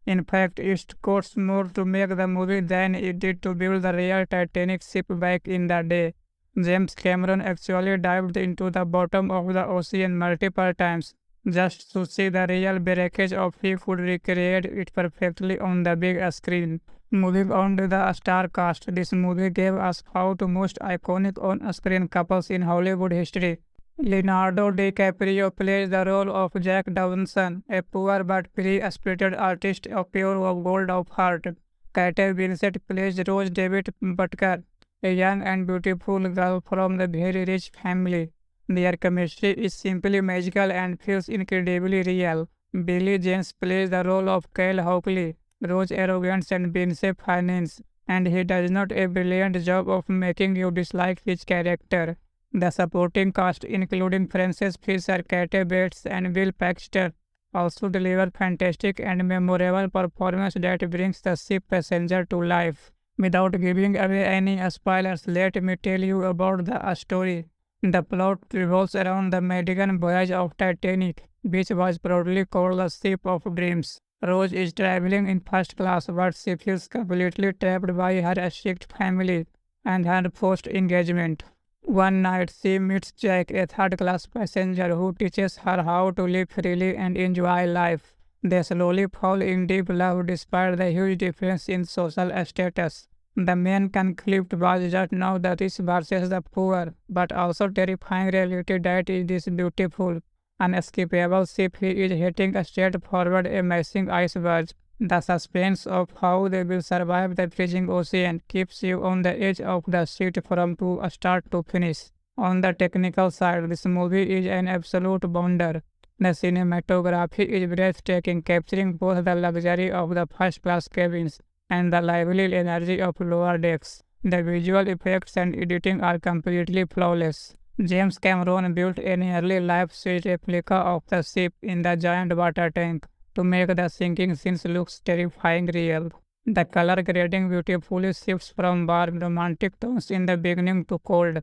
In fact, it cost more to make the movie than it did to build the real Titanic ship back in the day. James Cameron actually dived into the bottom of the ocean multiple times just to see the real breakage of he could recreate it perfectly on the big screen. Moving on to the star cast, this movie gave us how the most iconic on-screen couples in Hollywood history. Leonardo DiCaprio plays the role of Jack Dawson, a poor but free-spirited artist of pure gold of heart. Kate Winslet plays Rose David Butker, a young and beautiful girl from a very rich family. Their chemistry is simply magical and feels incredibly real. Billy James plays the role of Kyle Hockley, Rose's arrogance and Vincent finance, and he does not a brilliant job of making you dislike his character. The supporting cast, including Frances Fisher, Kathy Bates, and Will Paxton, also deliver fantastic and memorable performance that brings the ship passenger to life. Without giving away any spoilers, let me tell you about the story. The plot revolves around the maiden voyage of Titanic, which was proudly called the Ship of Dreams. Rose is traveling in first class, but she feels completely trapped by her strict family and her forced engagement. One night, she meets Jack, a third-class passenger who teaches her how to live freely and enjoy life. They slowly fall in deep love despite the huge difference in social status. The main conflict was just now the rich versus the poor, but also terrifying reality that is this beautiful, unescapable ship he is heading straight forward a massive iceberg. The suspense of how they will survive the freezing ocean keeps you on the edge of the seat from start to finish. On the technical side, this movie is an absolute wonder. The cinematography is breathtaking, capturing both the luxury of the first-class cabins and the lively energy of lower decks. The visual effects and editing are completely flawless. James Cameron built a nearly life-size replica of the ship in the giant water tank to make the sinking scenes look terrifying real. The color grading beautifully shifts from warm romantic tones in the beginning to cold,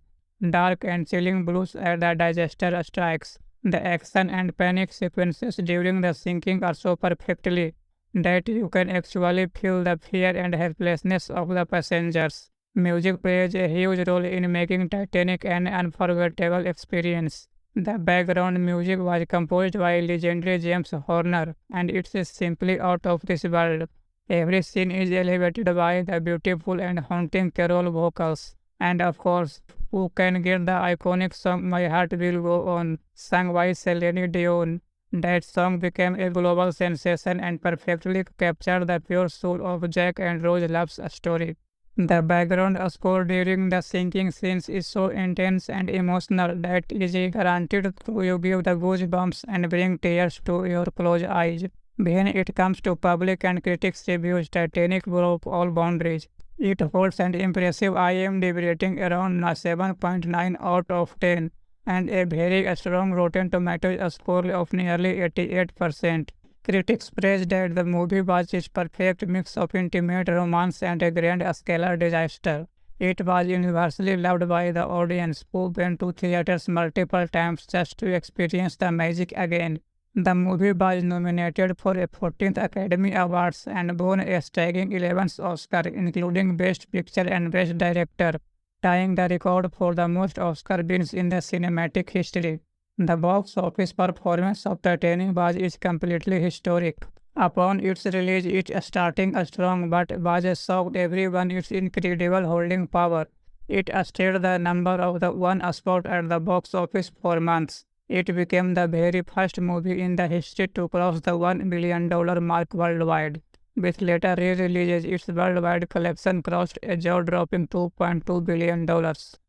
dark and chilling blues as the disaster strikes. The action and panic sequences during the sinking are so perfectly that you can actually feel the fear and helplessness of the passengers. Music plays a huge role in making Titanic an unforgettable experience. The background music was composed by legendary James Horner, and it is simply out of this world. Every scene is elevated by the beautiful and haunting carol vocals. And of course, who can get the iconic song My Heart Will Go On, sung by Celine Dion. That song became a global sensation and perfectly captured the pure soul of Jack and Rose love's story. The background score during the sinking scenes is so intense and emotional that it is guaranteed to give the goosebumps and bring tears to your closed eyes. When it comes to public and critics' reviews, Titanic broke all boundaries. It holds an impressive IMDb rating around 7.9 out of 10 and a very strong Rotten Tomatoes score of nearly 88%. Critics praised that the movie was its perfect mix of intimate romance and a grand-scale disaster. It was universally loved by the audience, who went to theaters multiple times just to experience the magic again. The movie was nominated for a 14th Academy Awards and won a staggering 11th Oscar, including Best Picture and Best Director, tying the record for the most Oscar wins in the cinematic history. The box office performance of Titanic was completely historic. Upon its release, it starting strong but was shocked everyone its incredible holding power. It stayed the number of the one spot at the box office for months. It became the very first movie in the history to cross the $1 billion mark worldwide. With later re-releases, its worldwide collection crossed a jaw-dropping $2.2 billion.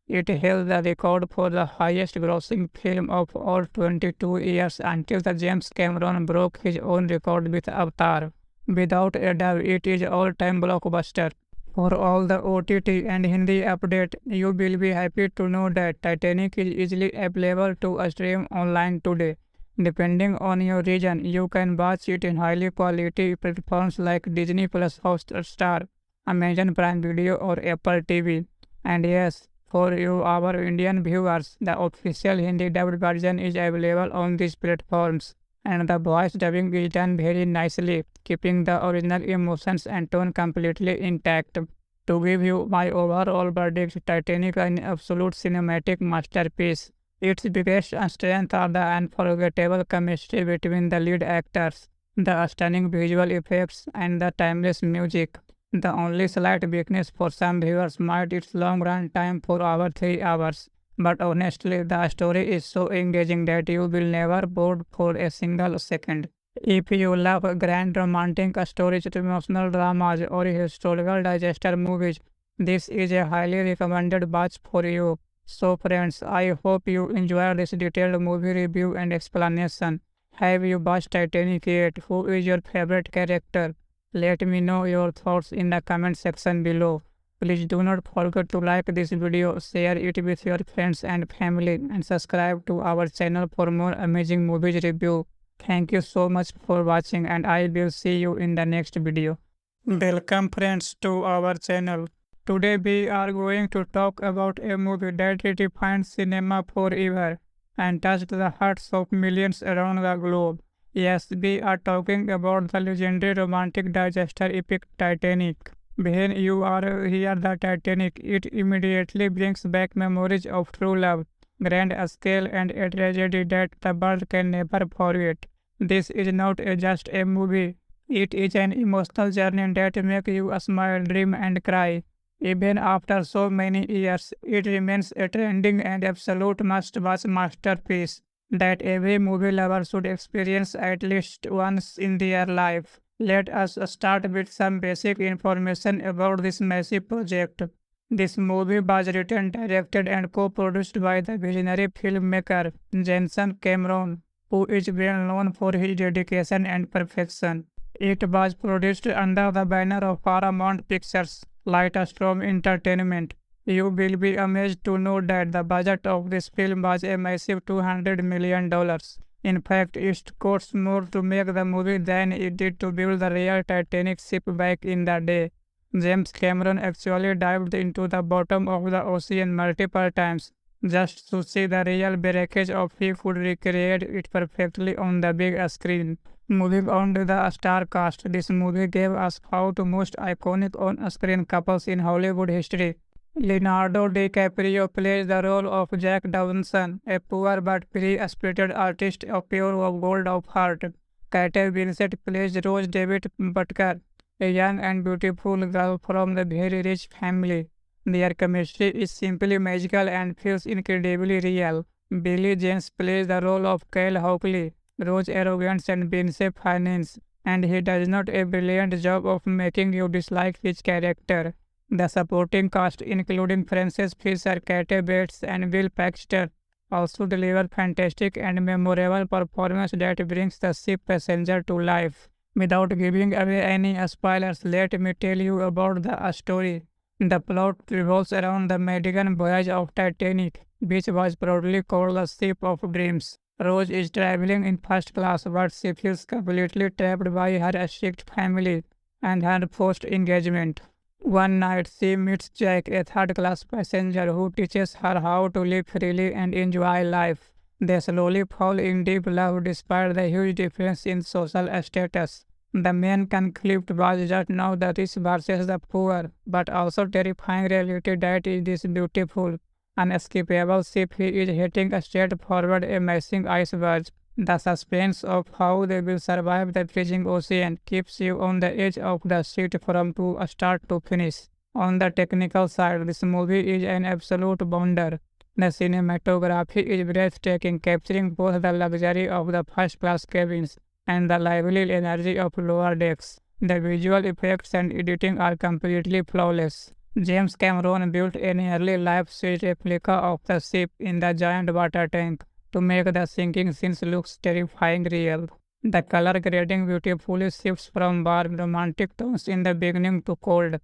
It held the record for the highest-grossing film of all 22 years until the James Cameron broke his own record with Avatar. Without a doubt, it is all-time blockbuster. For all the OTT and Hindi update, you will be happy to know that Titanic is easily available to stream online today. Depending on your region, you can watch it in highly quality platforms like Disney Plus Hotstar, Amazon Prime Video or Apple TV. And yes, for you our Indian viewers, the official Hindi dubbed version is available on these platforms. And the voice dubbing is done very nicely, keeping the original emotions and tone completely intact. To give you my overall verdict, Titanic is an absolute cinematic masterpiece. Its biggest strengths are the unforgettable chemistry between the lead actors, the stunning visual effects, and the timeless music. The only slight weakness for some viewers might its long run time for over 3 hours. But honestly, the story is so engaging that you will never bored for a single second. If you love grand romantic stories, emotional dramas, or historical digester movies, this is a highly recommended watch for you. So friends, I hope you enjoyed this detailed movie review and explanation. Have you watched Titanic yet? Who is your favorite character? Let me know your thoughts in the comment section below. Please do not forget to like this video, share it with your friends and family, and subscribe to our channel for more amazing movies review. Thank you so much for watching, and I will see you in the next video. Welcome friends to our channel. Today we are going to talk about a movie that redefined cinema forever and touched the hearts of millions around the globe. Yes, we are talking about the legendary romantic digester epic Titanic. When you hear the Titanic, it immediately brings back memories of true love, grand scale, and a tragedy that the world can never forget. This is not just a movie. It is an emotional journey that makes you smile, dream, and cry. Even after so many years, it remains a trending and absolute must-watch masterpiece that every movie lover should experience at least once in their life. Let us start with some basic information about this massive project. This movie was written, directed, and co-produced by the visionary filmmaker James Cameron, who is well known for his dedication and perfection. It was produced under the banner of Paramount Pictures, Lightstorm Entertainment. You will be amazed to know that the budget of this film was a massive $200 million. In fact, it cost more to make the movie than it did to build the real Titanic ship back in the day. James Cameron actually dived into the bottom of the ocean multiple times just to see the real breakage of he could recreate it perfectly on the big screen. Moving on to the star cast, this movie gave us how the most iconic on-screen couples in Hollywood history. Leonardo DiCaprio plays the role of Jack Dawson, a poor but free-spirited artist of pure gold of heart. Kate Winslet plays Rose David Butker, a young and beautiful girl from a very rich family. Their chemistry is simply magical and feels incredibly real. Billy James plays the role of Kyle Hockley, Rose's arrogance and Vincent finance, and he does not a brilliant job of making you dislike his character. The supporting cast, including Frances Fisher, Kathy Bates, and Will Paxton, also deliver fantastic and memorable performance that brings the ship passenger to life. Without giving away any spoilers, let me tell you about the story. The plot revolves around the maiden voyage of Titanic, which was proudly called the Ship of Dreams. Rose is traveling in first class, but she feels completely trapped by her strict family and her forced engagement. One night, she meets Jack, a third-class passenger who teaches her how to live freely and enjoy life. They slowly fall in deep love despite the huge difference in social status. The main conflict was just now the rich versus the poor, but also terrifying reality that is this beautiful, unescapable ship he is heading straight forward a massive iceberg. The suspense of how they will survive the freezing ocean keeps you on the edge of the seat from start to finish. On the technical side, this movie is an absolute wonder. The cinematography is breathtaking, capturing both the luxury of the first-class cabins and the lively energy of lower decks. The visual effects and editing are completely flawless. James Cameron built a nearly life-size replica of the ship in the giant water tank to make the sinking scenes look terrifying real. The color grading beautifully shifts from warm romantic tones in the beginning to cold,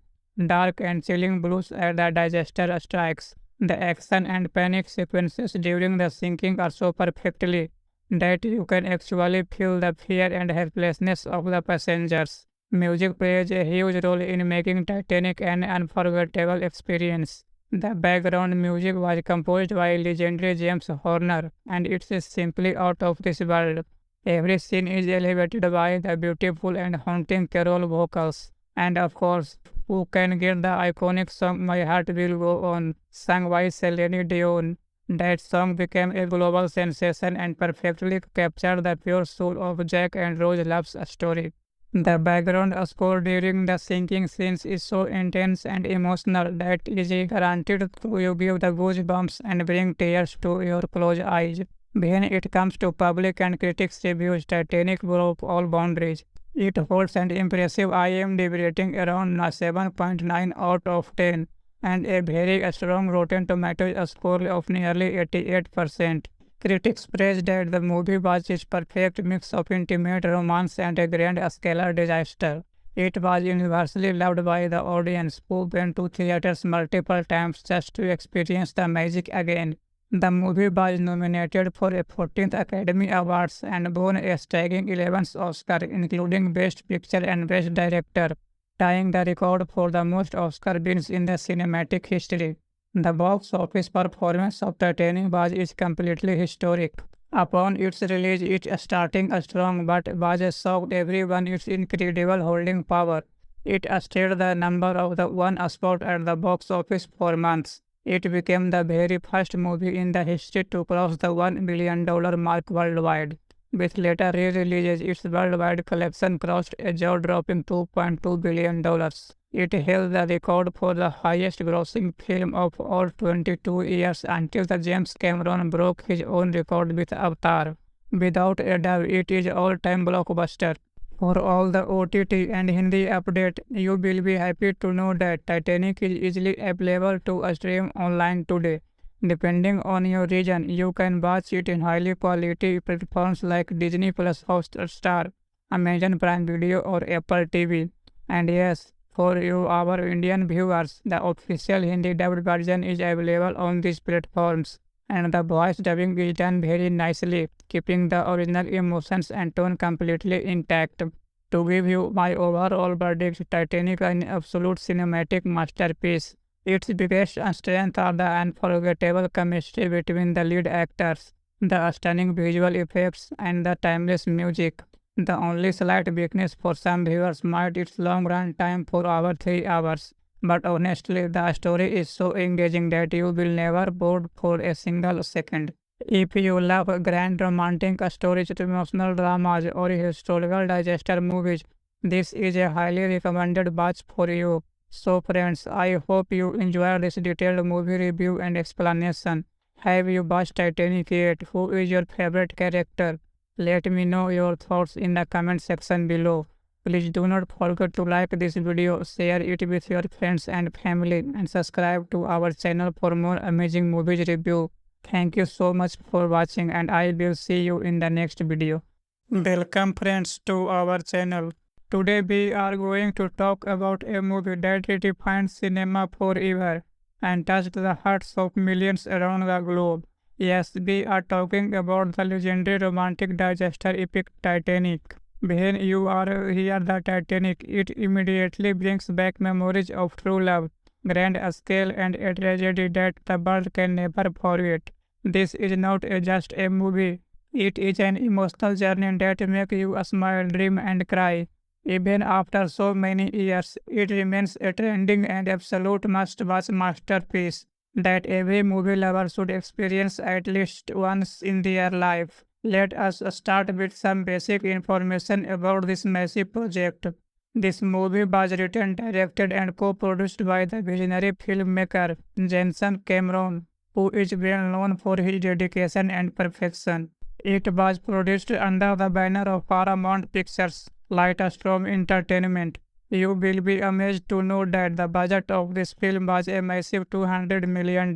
dark and chilling blues as the digester strikes. The action and panic sequences during the sinking are so perfectly that you can actually feel the fear and helplessness of the passengers. Music plays a huge role in making Titanic an unforgettable experience. The background music was composed by legendary James Horner, and it is simply out of this world. Every scene is elevated by the beautiful and haunting carol vocals. And of course, who can get the iconic song My Heart Will Go On, sung by Celine Dion. That song became a global sensation and perfectly captured the pure soul of Jack and Rose love's story. The background score during the sinking scenes is so intense and emotional that it is guaranteed to you give the goosebumps and bring tears to your closed eyes. When it comes to public and critics' reviews, Titanic broke all boundaries. It holds an impressive IMDb rating around 7.9 out of 10 and a very strong Rotten Tomatoes score of nearly 88%. Critics praised that the movie was its perfect mix of intimate romance and a grand scale disaster. It was universally loved by the audience, who went to theaters multiple times just to experience the magic again. The movie was nominated for a 14th Academy Awards and won a staggering 11th Oscar, including Best Picture and Best Director, tying the record for the most Oscar wins in the cinematic history. The box office performance of Titanic was completely historic. Upon its release, it starting strong but was shocked everyone its incredible holding power. It stayed the number of the one spot at the box office for months. It became the very first movie in the history to cross the $1 billion mark worldwide. With later re-releases, its worldwide collection crossed a jaw-dropping $2.2 billion. It held the record for the highest-grossing film of all 22 years until the James Cameron broke his own record with Avatar. Without a doubt, it is all-time blockbuster. For all the OTT and Hindi update, you will be happy to know that Titanic is easily available to stream online today. Depending on your region, you can watch it in highly quality platforms like Disney Plus Hotstar, Amazon Prime Video or Apple TV. And yes, for you our Indian viewers, the official Hindi dubbed version is available on these platforms. And the voice dubbing is done very nicely, keeping the original emotions and tone completely intact. To give you my overall verdict, Titanic is an absolute cinematic masterpiece. Its biggest strength are the unforgettable chemistry between the lead actors, the stunning visual effects, and the timeless music. The only slight weakness for some viewers might its long run time for over 3 hours. But honestly, the story is so engaging that you will never bored for a single second. If you love grand romantic stories, emotional dramas, or historical digester movies, this is a highly recommended watch for you. So friends, I hope you enjoyed this detailed movie review and explanation. Have you watched Titanic yet? Who is your favorite character? Let me know your thoughts in the comment section below. Please do not forget to like this video, share it with your friends and family, and subscribe to our channel for more amazing movies review. Thank you so much for watching and I will see you in the next video. Welcome friends to our channel. Today we are going to talk about a movie that redefined cinema forever and touched the hearts of millions around the globe. Yes, we are talking about the legendary romantic digester epic Titanic. When you hear the Titanic, it immediately brings back memories of true love, grand scale, and a tragedy that the world can never forget. This is not just a movie. It is an emotional journey that makes you smile, dream, and cry. Even after so many years, it remains a trending and absolute must-watch masterpiece that every movie lover should experience at least once in their life. Let us start with some basic information about this massive project. This movie was written, directed, and co-produced by the visionary filmmaker James Cameron, who is well known for his dedication and perfection. It was produced under the banner of Paramount Pictures, Lightstorm Entertainment. You will be amazed to know that the budget of this film was a massive $200 million.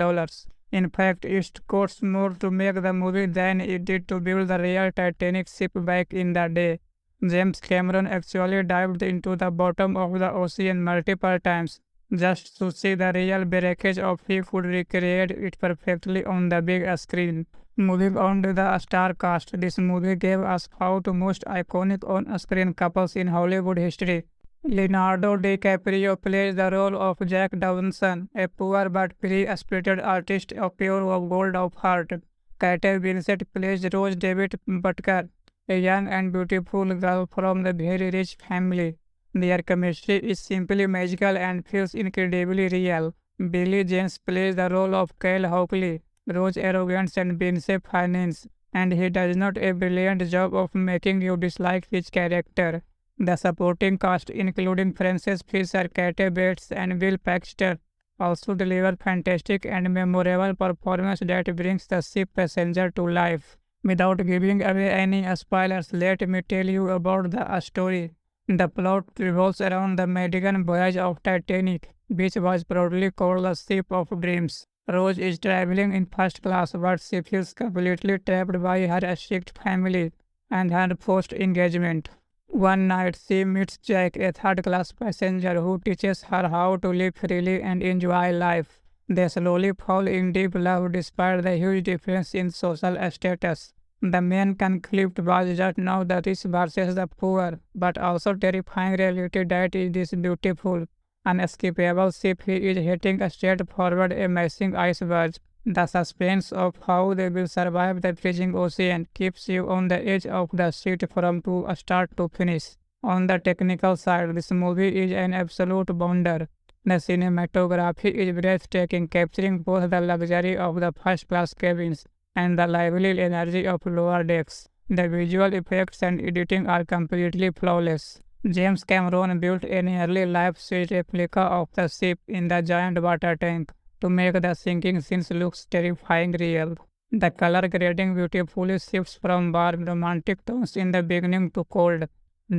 In fact, it cost more to make the movie than it did to build the real Titanic ship back in the day. James Cameron actually dived into the bottom of the ocean multiple times just to see the real wreckage of he could recreate it perfectly on the big screen. Moving on to the star cast, this movie gave us how the most iconic on-screen couples in Hollywood history. Leonardo DiCaprio plays the role of Jack Dawson, a poor but free-spirited artist of pure gold of heart. Kate Winslet plays Rose David Butker, a young and beautiful girl from a very rich family. Their chemistry is simply magical and feels incredibly real. Billy James plays the role of Kyle Hockley, Rose arrogance and Vince finance, and he does not a brilliant job of making you dislike his character. The supporting cast, including Frances Fisher, Kate Bates, and Bill Paxton, also deliver fantastic and memorable performance that brings the ship passenger to life. Without giving away any spoilers, let me tell you about the story. The plot revolves around the maiden voyage of Titanic, which was proudly called the Ship of Dreams. Rose is traveling in first class, but she feels completely trapped by her strict family and her forced engagement. One night, she meets Jack, a third class passenger who teaches her how to live freely and enjoy life. They slowly fall in deep love despite the huge difference in social status. The main conflict was just not the rich versus the poor, but also terrifying reality that is this beautiful, unescapable ship he is heading straight forward a massive iceberg. The suspense of how they will survive the freezing ocean keeps you on the edge of the seat from to start to finish. On the technical side, this movie is an absolute wonder. The cinematography is breathtaking, capturing both the luxury of the first-class cabins and the lively energy of lower decks. The visual effects and editing are completely flawless. James Cameron built a nearly life-size replica of the ship in the giant water tank to make the sinking scenes look terrifying real. The color grading beautifully shifts from warm romantic tones in the beginning to cold,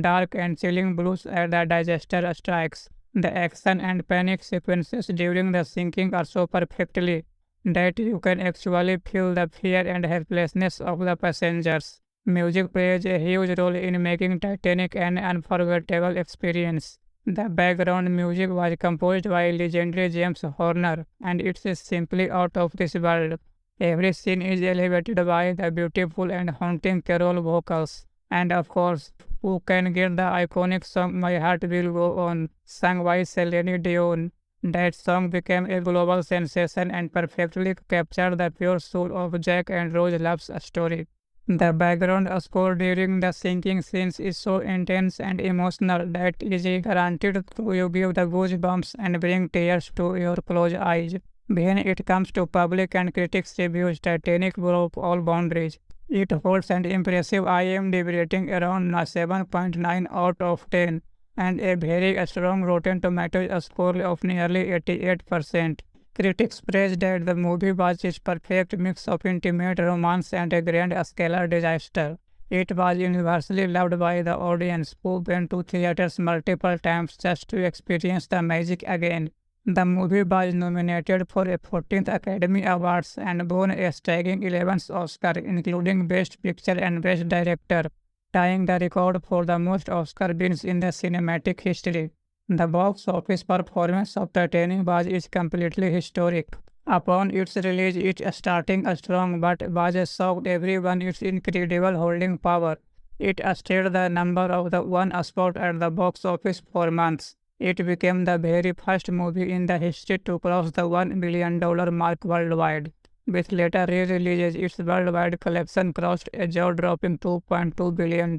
dark and chilling blues as the disaster strikes. The action and panic sequences during the sinking are so perfectly that you can actually feel the fear and helplessness of the passengers. Music plays a huge role in making Titanic an unforgettable experience. The background music was composed by legendary James Horner, and it is simply out of this world. Every scene is elevated by the beautiful and haunting carol vocals. And of course, who can get the iconic song My Heart Will Go On, sung by Celine Dion. That song became a global sensation and perfectly captured the pure soul of Jack and Rose love's story. The background score during the sinking scenes is so intense and emotional that it is guaranteed to you give the goosebumps and bring tears to your closed eyes. When it comes to public and critics' reviews, Titanic broke all boundaries. It holds an impressive IMDb rating around 7.9 out of 10 and a very strong Rotten Tomatoes score of nearly 88%. Critics praised that the movie was its perfect mix of intimate romance and a grand scale disaster. It was universally loved by the audience, who went to theaters multiple times just to experience the magic again. The movie was nominated for a 14th Academy Awards and won a staggering 11th Oscar, including Best Picture and Best Director, tying the record for the most Oscar wins in the cinematic history. The box office performance of Titanic is completely historic. Upon its release, it starting strong but was shocked everyone its incredible holding power. It stayed the number of the one spot at the box office for months. It became the very first movie in the history to cross the $1 billion mark worldwide. With later re-releases, its worldwide collection crossed a jaw-dropping $2.2 billion.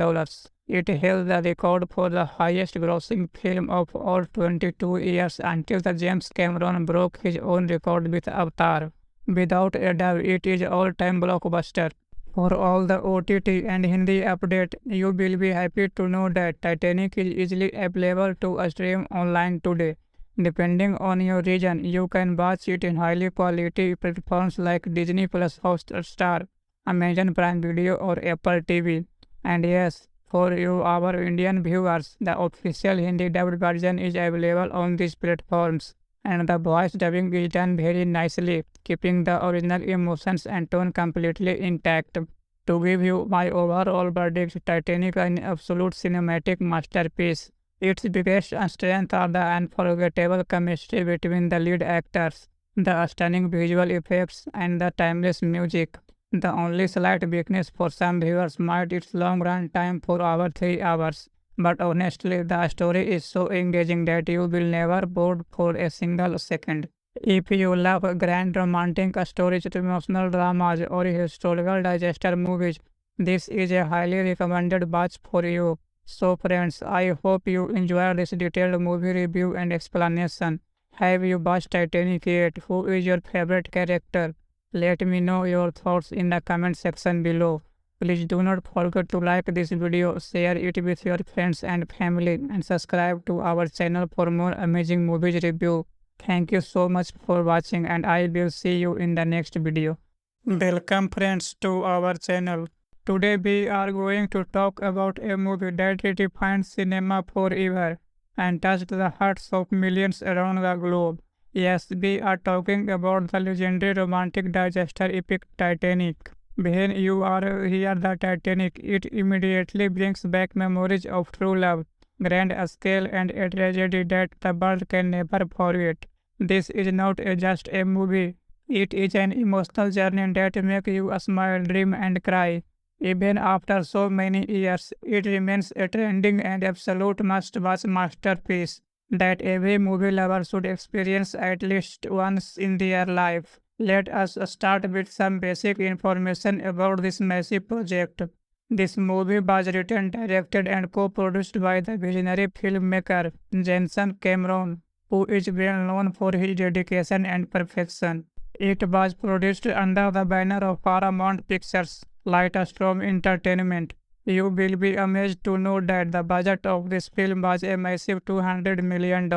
It held the record for the highest grossing film of all 22 years until the James Cameron broke his own record with Avatar. Without a doubt, it is all-time blockbuster. For all the OTT and Hindi update, you will be happy to know that Titanic is easily available to stream online today. Depending on your region, you can watch it in highly quality platforms like Disney Plus Hotstar, Amazon Prime Video or Apple TV. And yes, for you our Indian viewers, the official Hindi dubbed version is available on these platforms. And the voice dubbing is done very nicely, keeping the original emotions and tone completely intact. To give you my overall verdict, Titanic is an absolute cinematic masterpiece. Its biggest strength are the unforgettable chemistry between the lead actors, the stunning visual effects, and the timeless music. The only slight weakness for some viewers might its long run time for over 3 hours. But honestly, the story is so engaging that you will never bored for a single second. If you love grand romantic stories, emotional dramas, or historical disaster movies, this is a highly recommended watch for you. So friends, I hope you enjoyed this detailed movie review and explanation. Have you watched Titanic yet? Who is your favorite character? Let me know your thoughts in the comment section below. Please do not forget to like this video, share it with your friends and family, and subscribe to our channel for more amazing movies review. Thank you so much for watching, and I will see you in the next video. Welcome friends to our channel. Today we are going to talk about a movie that redefined cinema forever and touched the hearts of millions around the globe. Yes, we are talking about the legendary romantic disaster epic Titanic. When you hear the Titanic, it immediately brings back memories of true love, grand scale, and a tragedy that the world can never forget. This is not just a movie. It is an emotional journey that makes you smile, dream, and cry. Even after so many years, it remains a trending and absolute must-watch masterpiece that every movie lover should experience at least once in their life. Let us start with some basic information about this massive project. This movie was written, directed, and co-produced by the visionary filmmaker James Cameron, who is well known for his dedication and perfection. It was produced under the banner of Paramount Pictures, Lightstorm Entertainment. You will be amazed to know that the budget of this film was a massive $200 million.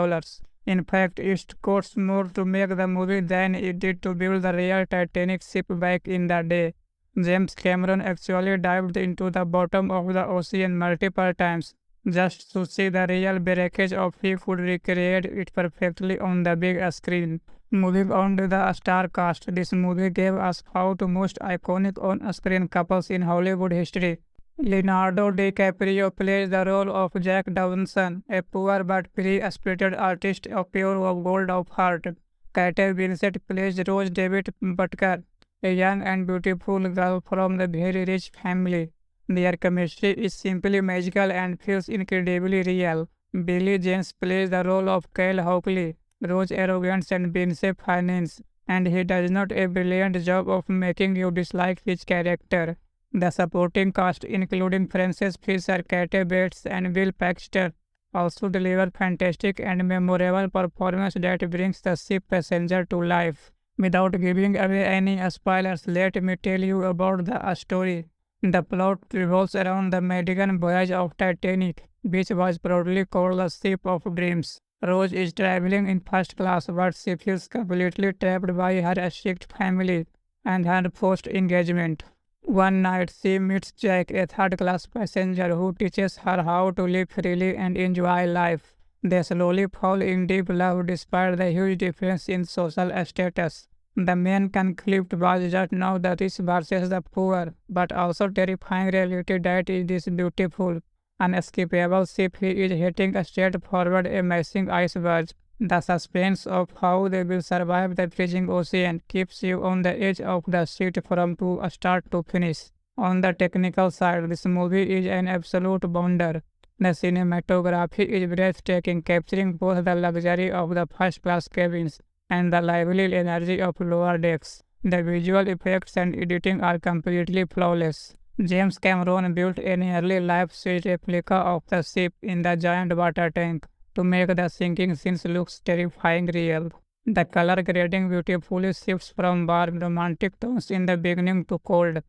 In fact, it cost more to make the movie than it did to build the real Titanic ship back in the day. James Cameron actually dived into the bottom of the ocean multiple times just to see the real breakage of he could recreate it perfectly on the big screen. Moving on to the star cast, this movie gave us how the most iconic on-screen couples in Hollywood history. Leonardo DiCaprio plays the role of Jack Dawson, a poor but free-spirited artist of pure gold of heart. Kate Winslet plays Rose David Butker, a young and beautiful girl from a very rich family. Their chemistry is simply magical and feels incredibly real. Billy James plays the role of Kyle Hockley, Rose's arrogance and Vince's finance, and he does not a brilliant job of making you dislike his character. The supporting cast, including Frances Fisher, Kate Bates, and Will Paxton, also deliver fantastic and memorable performance that brings the ship passenger to life. Without giving away any spoilers, let me tell you about the story. The plot revolves around the maiden voyage of Titanic, which was proudly called the Ship of Dreams. Rose is traveling in first class, but she feels completely trapped by her strict family and her forced engagement. One night, she meets Jack, a third-class passenger who teaches her how to live freely and enjoy life. They slowly fall in deep love despite the huge difference in social status. The main conflict was just not the rich versus the poor, but also terrifying reality that is this beautiful, unescapable ship he is heading straight forward a massive iceberg. The suspense of how they will survive the freezing ocean keeps you on the edge of the seat from start to finish. On the technical side, this movie is an absolute wonder. The cinematography is breathtaking, capturing both the luxury of the first-class cabins and the lively energy of lower decks. The visual effects and editing are completely flawless. James Cameron built a nearly life-size replica of the ship in the giant water tank to make the sinking scenes look terrifying real. The color grading beautifully shifts from warm romantic tones in the beginning to cold,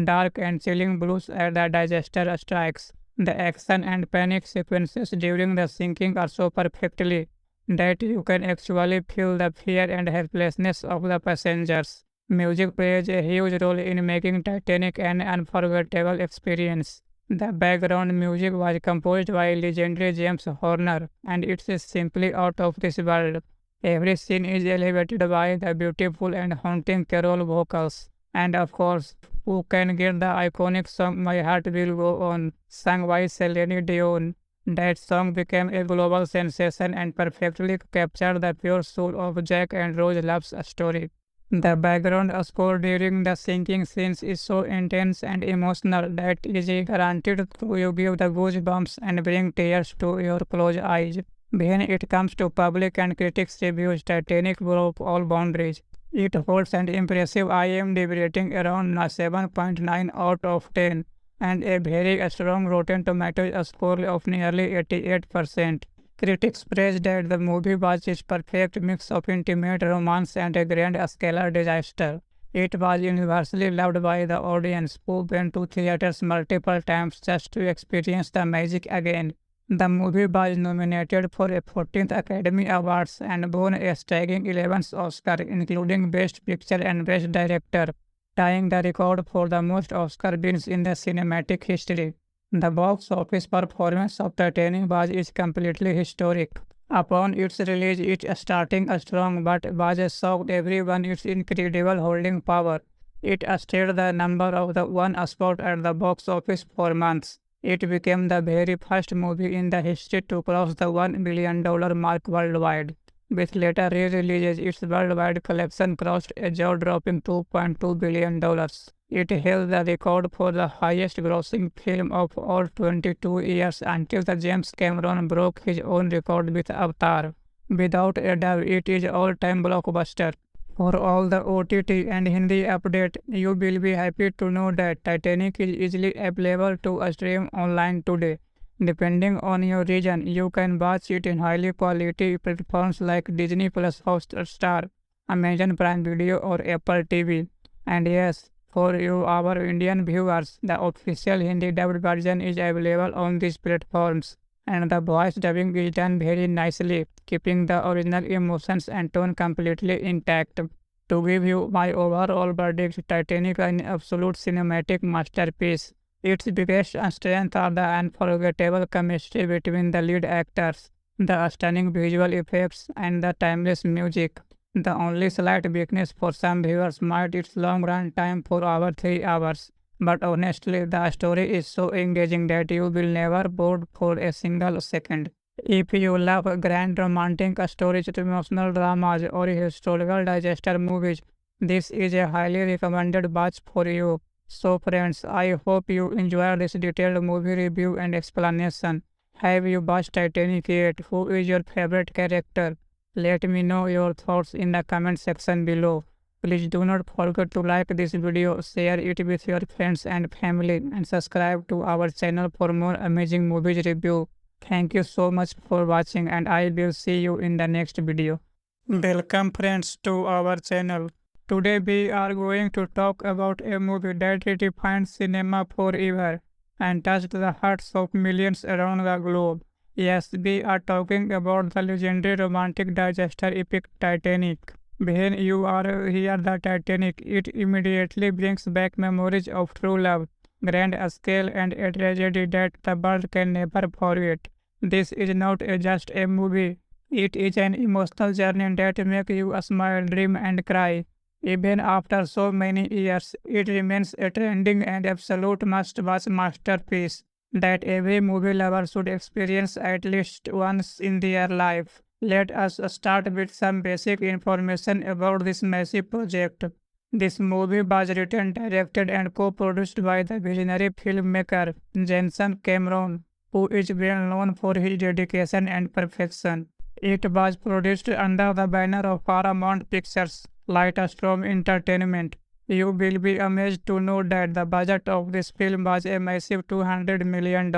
dark and chilling blues as the disaster strikes. The action and panic sequences during the sinking are so perfectly that you can actually feel the fear and helplessness of the passengers. Music plays a huge role in making Titanic an unforgettable experience. The background music was composed by legendary James Horner, and it is simply out of this world. Every scene is elevated by the beautiful and haunting carol vocals. And of course, who can get the iconic song My Heart Will Go On, sung by Celine Dion. That song became a global sensation and perfectly captured the pure soul of Jack and Rose love's story. The background score during the sinking scenes is so intense and emotional that it is guaranteed to give the goosebumps and bring tears to your closed eyes. When it comes to public and critics' reviews, Titanic broke all boundaries. It holds an impressive IMDb rating around 7.9 out of 10 and a very strong Rotten Tomatoes score of nearly 88%. Critics praised that the movie was its perfect mix of intimate romance and a grand scale disaster. It was universally loved by the audience, who went to theaters multiple times just to experience the magic again. The movie was nominated for a 14th Academy Awards and won a staggering 11th Oscar, including Best Picture and Best Director, tying the record for the most Oscar wins in the cinematic history. The box office performance of Titanic is completely historic. Upon its release, it starting strong but was a shock to everyone its incredible holding power. It stayed the number of the one spot at the box office for months. It became the very first movie in the history to cross the $1 billion mark worldwide. With later re-releases, its worldwide collection crossed a jaw-dropping $2.2 billion. It held the record for the highest-grossing film of all 22 years until the James Cameron broke his own record with Avatar. Without a doubt, it is all-time blockbuster. For all the OTT and Hindi update, you will be happy to know that Titanic is easily available to stream online today. Depending on your region, you can watch it in highly quality platforms like Disney Plus Hotstar, Amazon Prime Video or Apple TV. And yes, for you our Indian viewers, the official Hindi dubbed version is available on these platforms. And the voice dubbing is done very nicely, keeping the original emotions and tone completely intact. To give you my overall verdict, Titanic is an absolute cinematic masterpiece. Its biggest strength are the unforgettable chemistry between the lead actors, the stunning visual effects, and the timeless music. The only slight weakness for some viewers might its long run time for over 3 hours. But honestly, the story is so engaging that you will never bored for a single second. If you love grand romantic stories, emotional dramas, or historical digester movies, this is a highly recommended watch for you. So friends, I hope you enjoyed this detailed movie review and explanation. Have you watched Titanic yet? Who is your favorite character? Let me know your thoughts in the comment section below. Please do not forget to like this video, share it with your friends and family, and subscribe to our channel for more amazing movies review. Thank you so much for watching, and I will see you in the next video. Welcome friends to our channel. Today we are going to talk about a movie that redefined cinema forever and touched the hearts of millions around the globe. Yes, we are talking about the legendary romantic digester epic Titanic. When you hear the Titanic, it immediately brings back memories of true love, grand scale, and a tragedy that the world can never forget. This is not just a movie. It is an emotional journey that makes you smile, dream, and cry. Even after so many years, it remains a trending and absolute must-watch masterpiece that every movie lover should experience at least once in their life. Let us start with some basic information about this massive project. This movie was written, directed, and co-produced by the visionary filmmaker James Cameron, who is well known for his dedication and perfection. It was produced under the banner of Paramount Pictures, Lightstorm Entertainment. You will be amazed to know that the budget of this film was a massive $200 million.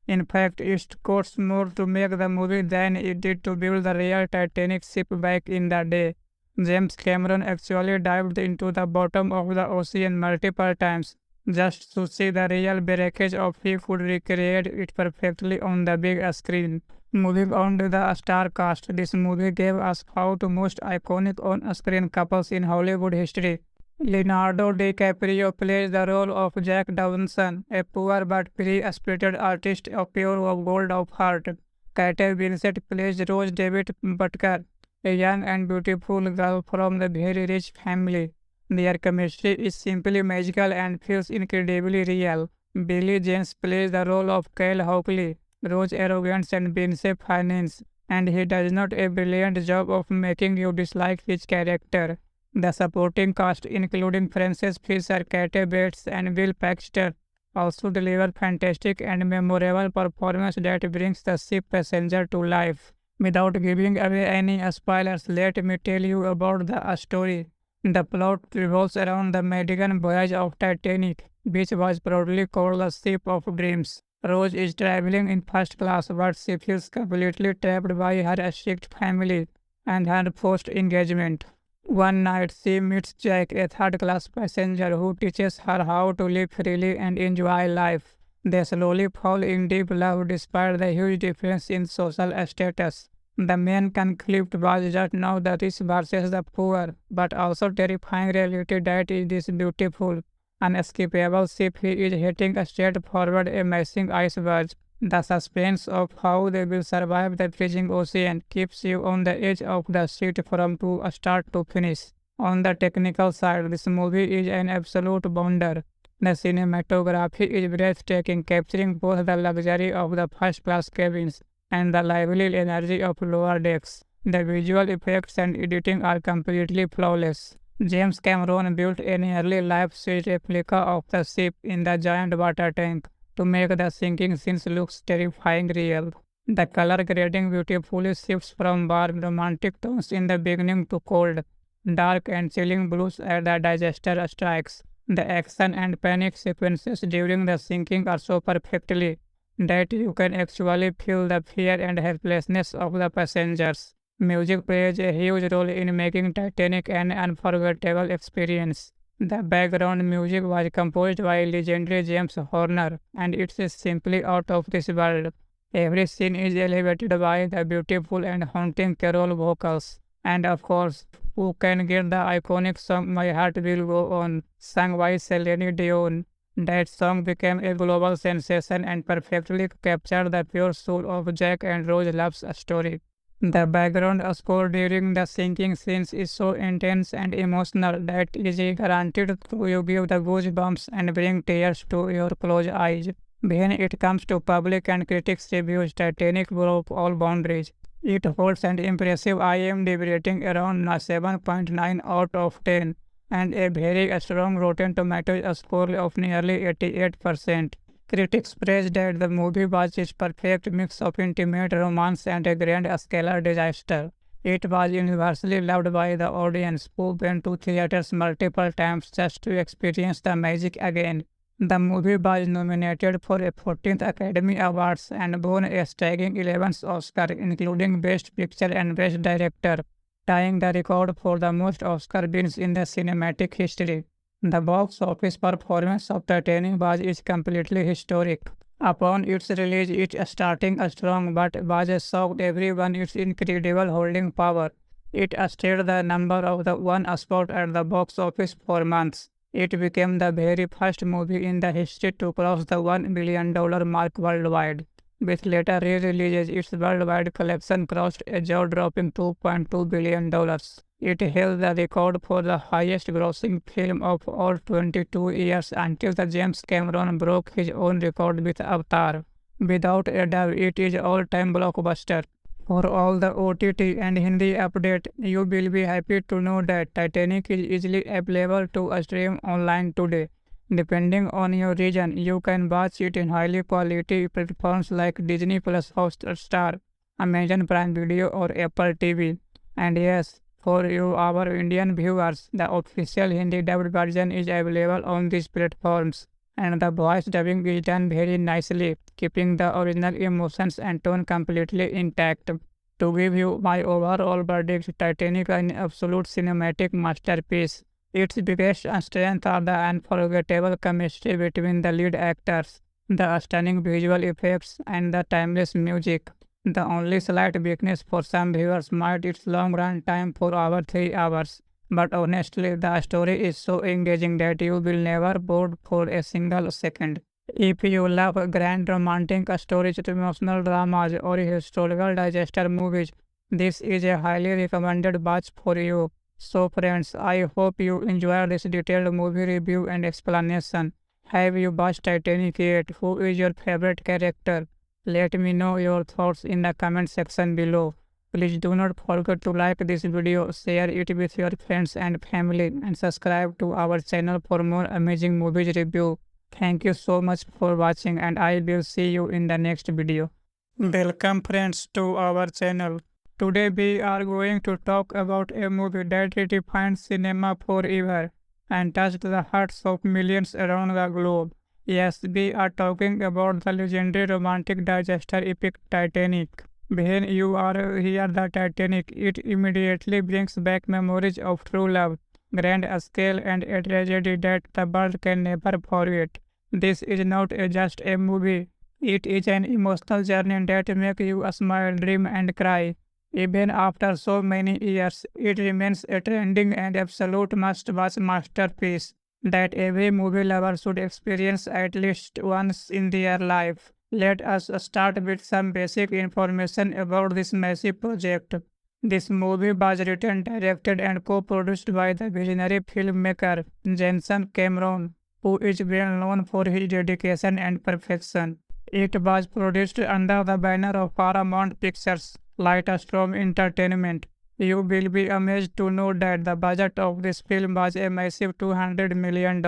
In fact, it cost more to make the movie than it did to build the real Titanic ship back in the day. James Cameron actually dived into the bottom of the ocean multiple times just to see the real breakage of he could recreate it perfectly on the big screen. Moving on to the star cast, this movie gave us how the most iconic on-screen couples in Hollywood history. Leonardo DiCaprio plays the role of Jack Dawson, a poor but free-spirited artist of pure gold of heart. Kate Winslet plays Rose David Butker, a young and beautiful girl from a very rich family. Their chemistry is simply magical and feels incredibly real. Billy James plays the role of Kyle Hockley, Rose's arrogance and Vincent finance, and he does not a brilliant job of making you dislike his character. The supporting cast, including Frances Fisher, Kate Bates, and Will Paxton, also deliver fantastic and memorable performance that brings the ship passenger to life. Without giving away any spoilers, let me tell you about the story. The plot revolves around the maiden voyage of Titanic, which was proudly called the Ship of Dreams. Rose is traveling in first class, but she feels completely trapped by her strict family and her forced engagement. One night, she meets Jack, a third-class passenger who teaches her how to live freely and enjoy life. They slowly fall in deep love despite the huge difference in social status. The main conflict was just not the rich versus the poor, but also terrifying reality that is this beautiful, unescapable ship he is heading straight forward a massive iceberg. The suspense of how they will survive the freezing ocean keeps you on the edge of the seat from start to finish. On the technical side, this movie is an absolute wonder. The cinematography is breathtaking, capturing both the luxury of the first-class cabins and the lively energy of lower decks. The visual effects and editing are completely flawless. James Cameron built a nearly life-size replica of the ship in the giant water tank to make the sinking scenes look terrifying real. The color grading beautifully shifts from warm romantic tones in the beginning to cold, dark and chilling blues as the digester strikes. The action and panic sequences during the sinking are so perfectly that you can actually feel the fear and helplessness of the passengers. Music plays a huge role in making Titanic an unforgettable experience. The background music was composed by legendary James Horner, and it is simply out of this world. Every scene is elevated by the beautiful and haunting carol vocals. And of course, who can get the iconic song My Heart Will Go On, sung by Celine Dion? That song became a global sensation and perfectly captured the pure soul of Jack and Rose love's story. The background score during the sinking scenes is so intense and emotional that it is guaranteed to you give the goosebumps and bring tears to your closed eyes. When it comes to public and critics' reviews, Titanic broke all boundaries. It holds an impressive IMDb rating around 7.9 out of 10 and a very strong Rotten Tomatoes score of nearly 88%. Critics praised that the movie was its perfect mix of intimate romance and a grand-scale disaster. It was universally loved by the audience, who went to theaters multiple times just to experience the magic again. The movie was nominated for a 14th Academy Awards and won a staggering 11th Oscar, including Best Picture and Best Director, tying the record for the most Oscar wins in the cinematic history. The box office performance of Titanic is completely historic. Upon its release, it starting strong but was shocked everyone its incredible holding power. It stayed the number of the one spot at the box office for months. It became the very first movie in the history to cross the $1 billion mark worldwide. With later re-releases, its worldwide collection crossed a jaw-dropping $2.2 billion. It held the record for the highest-grossing film of all 22 years until the James Cameron broke his own record with Avatar. Without a doubt, it is all-time blockbuster. For all the OTT and Hindi update, you will be happy to know that Titanic is easily available to stream online today. Depending on your region, you can watch it in highly quality platforms like Disney Plus Hotstar, Amazon Prime Video or Apple TV. And yes, for you our Indian viewers, the official Hindi dubbed version is available on these platforms. And the voice dubbing is done very nicely, keeping the original emotions and tone completely intact. To give you my overall verdict, Titanic is an absolute cinematic masterpiece. Its biggest strength are the unforgettable chemistry between the lead actors, the stunning visual effects, and the timeless music. The only slight weakness for some viewers might be its long run time for over 3 hours. But honestly, the story is so engaging that you will never bored for a single second. If you love grand romantic stories, emotional dramas, or historical digester movies, this is a highly recommended watch for you. So friends, I hope you enjoyed this detailed movie review and explanation. Have you watched Titanic yet? Who is your favorite character? Let me know your thoughts in the comment section below. Please do not forget to like this video, share it with your friends and family, and subscribe to our channel for more amazing movies review. Thank you so much for watching, and I will see you in the next video. Welcome friends to our channel. Today we are going to talk about a movie that redefined cinema forever and touched the hearts of millions around the globe. Yes, we are talking about the legendary romantic digester epic Titanic. When you are hear the Titanic, it immediately brings back memories of true love, grand scale, and a tragedy that the world can never forget. This is not just a movie. It is an emotional journey that makes you smile, dream, and cry. Even after so many years, it remains a trending and absolute must-watch masterpiece that every movie lover should experience at least once in their life. Let us start with some basic information about this massive project. This movie was written, directed, and co-produced by the visionary filmmaker Jason Cameron, who is well known for his dedication and perfection. It was produced under the banner of Paramount Pictures, Lightstone Entertainment. You will be amazed to know that the budget of this film was a massive $200 million.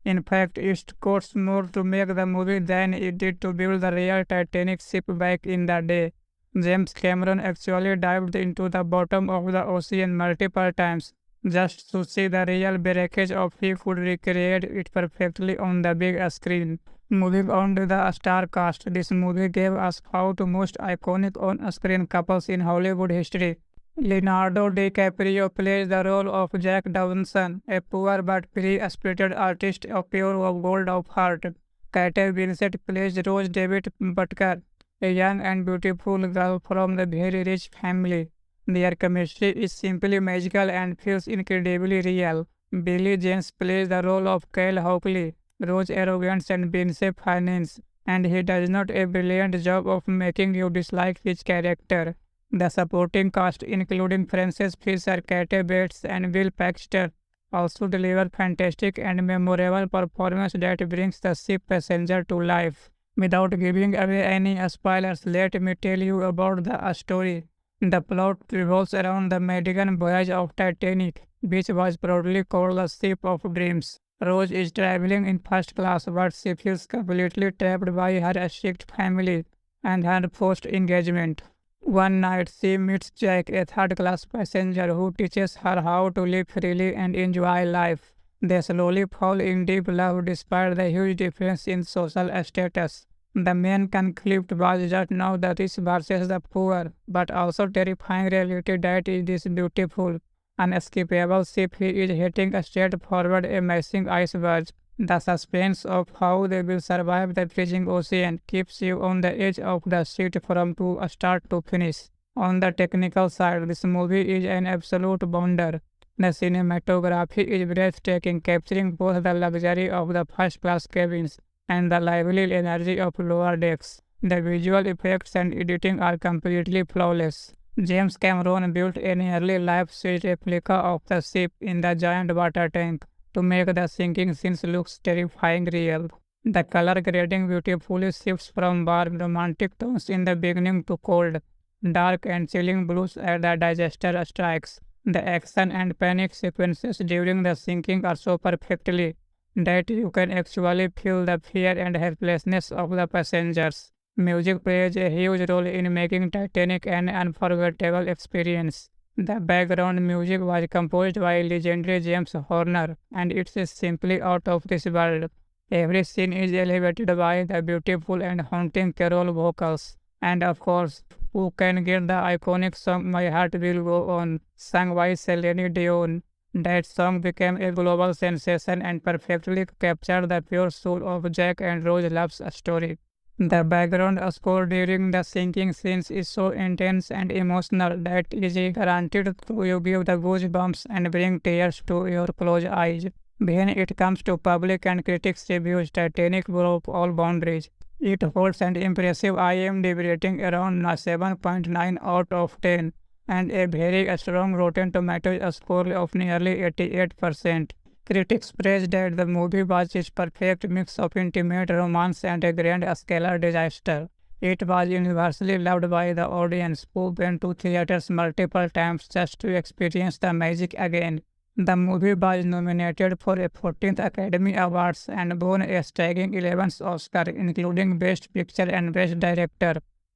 In fact, it cost more to make the movie than it did to build the real Titanic ship back in the day. James Cameron actually dived into the bottom of the ocean multiple times just to see the real breakage of he could recreate it perfectly on the big screen. Moving on to the star cast, this movie gave us how to most iconic on-screen couples in Hollywood history. Leonardo DiCaprio plays the role of Jack Dawson, a poor but free-spirited artist of pure gold of heart. Kate Winslet plays Rose David Butker, a young and beautiful girl from a very rich family. Their chemistry is simply magical and feels incredibly real. Billy James plays the role of Kyle Hockley, Rose's arrogance and Vincent finance, and he does not a brilliant job of making you dislike his character. The supporting cast, including Frances Fisher, Kate Bates, and Bill Paxton, also deliver fantastic and memorable performance that brings the ship passenger to life. Without giving away any spoilers, let me tell you about the story. The plot revolves around the maiden voyage of Titanic, which was proudly called the Ship of Dreams. Rose is traveling in first class, but she feels completely trapped by her strict family and her forced engagement. One night, she meets Jack, a third-class passenger who teaches her how to live freely and enjoy life. They slowly fall in deep love despite the huge difference in social status. The main conflict was just now the rich versus the poor, but also terrifying reality that is this beautiful, unescapable ship he is heading straight forward a massive iceberg. The suspense of how they will survive the freezing ocean keeps you on the edge of the seat from start to finish. On the technical side, this movie is an absolute wonder. The cinematography is breathtaking, capturing both the luxury of the first-class cabins and the lively energy of lower decks. The visual effects and editing are completely flawless. James Cameron built a nearly life-size replica of the ship in the giant water tank to make the sinking scenes look terrifying real. The color grading beautifully shifts from warm romantic tones in the beginning to cold, dark and chilling blues as the disaster strikes. The action and panic sequences during the sinking are so perfectly that you can actually feel the fear and helplessness of the passengers. Music plays a huge role in making Titanic an unforgettable experience. The background music was composed by legendary James Horner, and it is simply out of this world. Every scene is elevated by the beautiful and haunting carol vocals. And of course, who can get the iconic song My Heart Will Go On, sung by Celine Dion. That song became a global sensation and perfectly captured the pure soul of Jack and Rose love's story. The background score during the sinking scenes is so intense and emotional that it is guaranteed to you give the goosebumps and bring tears to your closed eyes. When it comes to public and critics reviews, Titanic broke all boundaries. It holds an impressive IMDb rating around 7.9 out of 10 and a very strong Rotten Tomatoes score of nearly 88%. Critics praised that the movie was its perfect mix of intimate romance and a grand-scale disaster. It was universally loved by the audience, who went to theaters multiple times just to experience the magic again. The movie was nominated for a 14th Academy Awards and won a staggering 11th Oscar, including Best Picture and Best Director,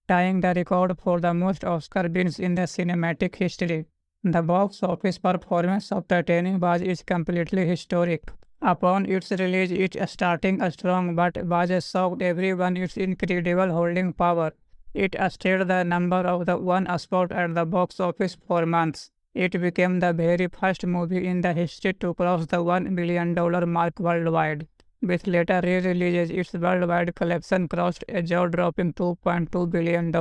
tying the record for the most Oscar wins in the cinematic history. The box office performance of Titanic was completely historic. Upon its release, it starting strong but was shocked everyone its incredible holding power. It stayed the number of the one spot at the box office for months. It became the very first movie in the history to cross the $1 billion mark worldwide. With later re-releases, its worldwide collection crossed a jaw-dropping $2.2 billion.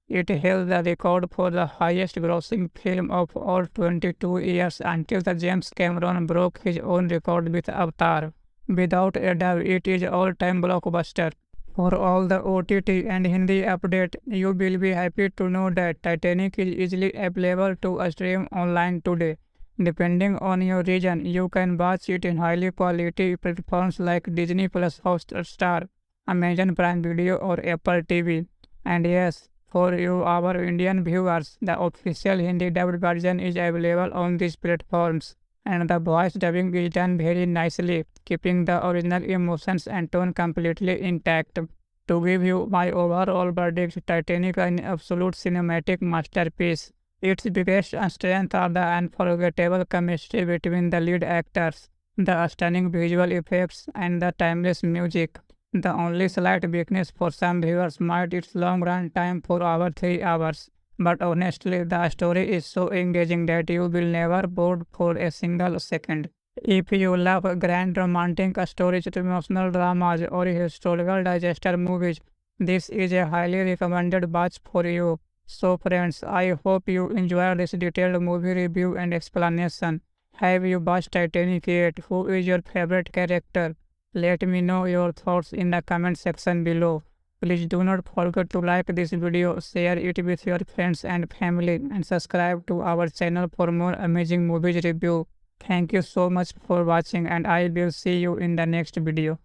It held the record for the highest-grossing film of all 22 years until the James Cameron broke his own record with Avatar. Without a doubt, it is all-time blockbuster. For all the OTT and Hindi update, you will be happy to know that Titanic is easily available to stream online today. Depending on your region, you can watch it in highly quality platforms like Disney Plus Hotstar, Amazon Prime Video or Apple TV. And yes, for you our Indian viewers, the official Hindi dubbed version is available on these platforms. And the voice dubbing is done very nicely, keeping the original emotions and tone completely intact. To give you my overall verdict, Titanic is an absolute cinematic masterpiece. Its biggest strength are the unforgettable chemistry between the lead actors, the stunning visual effects, and the timeless music. The only slight weakness for some viewers might be its long run time for over 3 hours. But honestly, the story is so engaging that you will never bored for a single second. If you love grand romantic stories, emotional dramas, or historical digester movies, this is a highly recommended watch for you. So friends, I hope you enjoyed this detailed movie review and explanation. Have you watched Titanic yet? Who is your favorite character? Let me know your thoughts in the comment section below. Please do not forget to like this video, share it with your friends and family, and subscribe to our channel for more amazing movies review. Thank you so much for watching, and I will see you in the next video.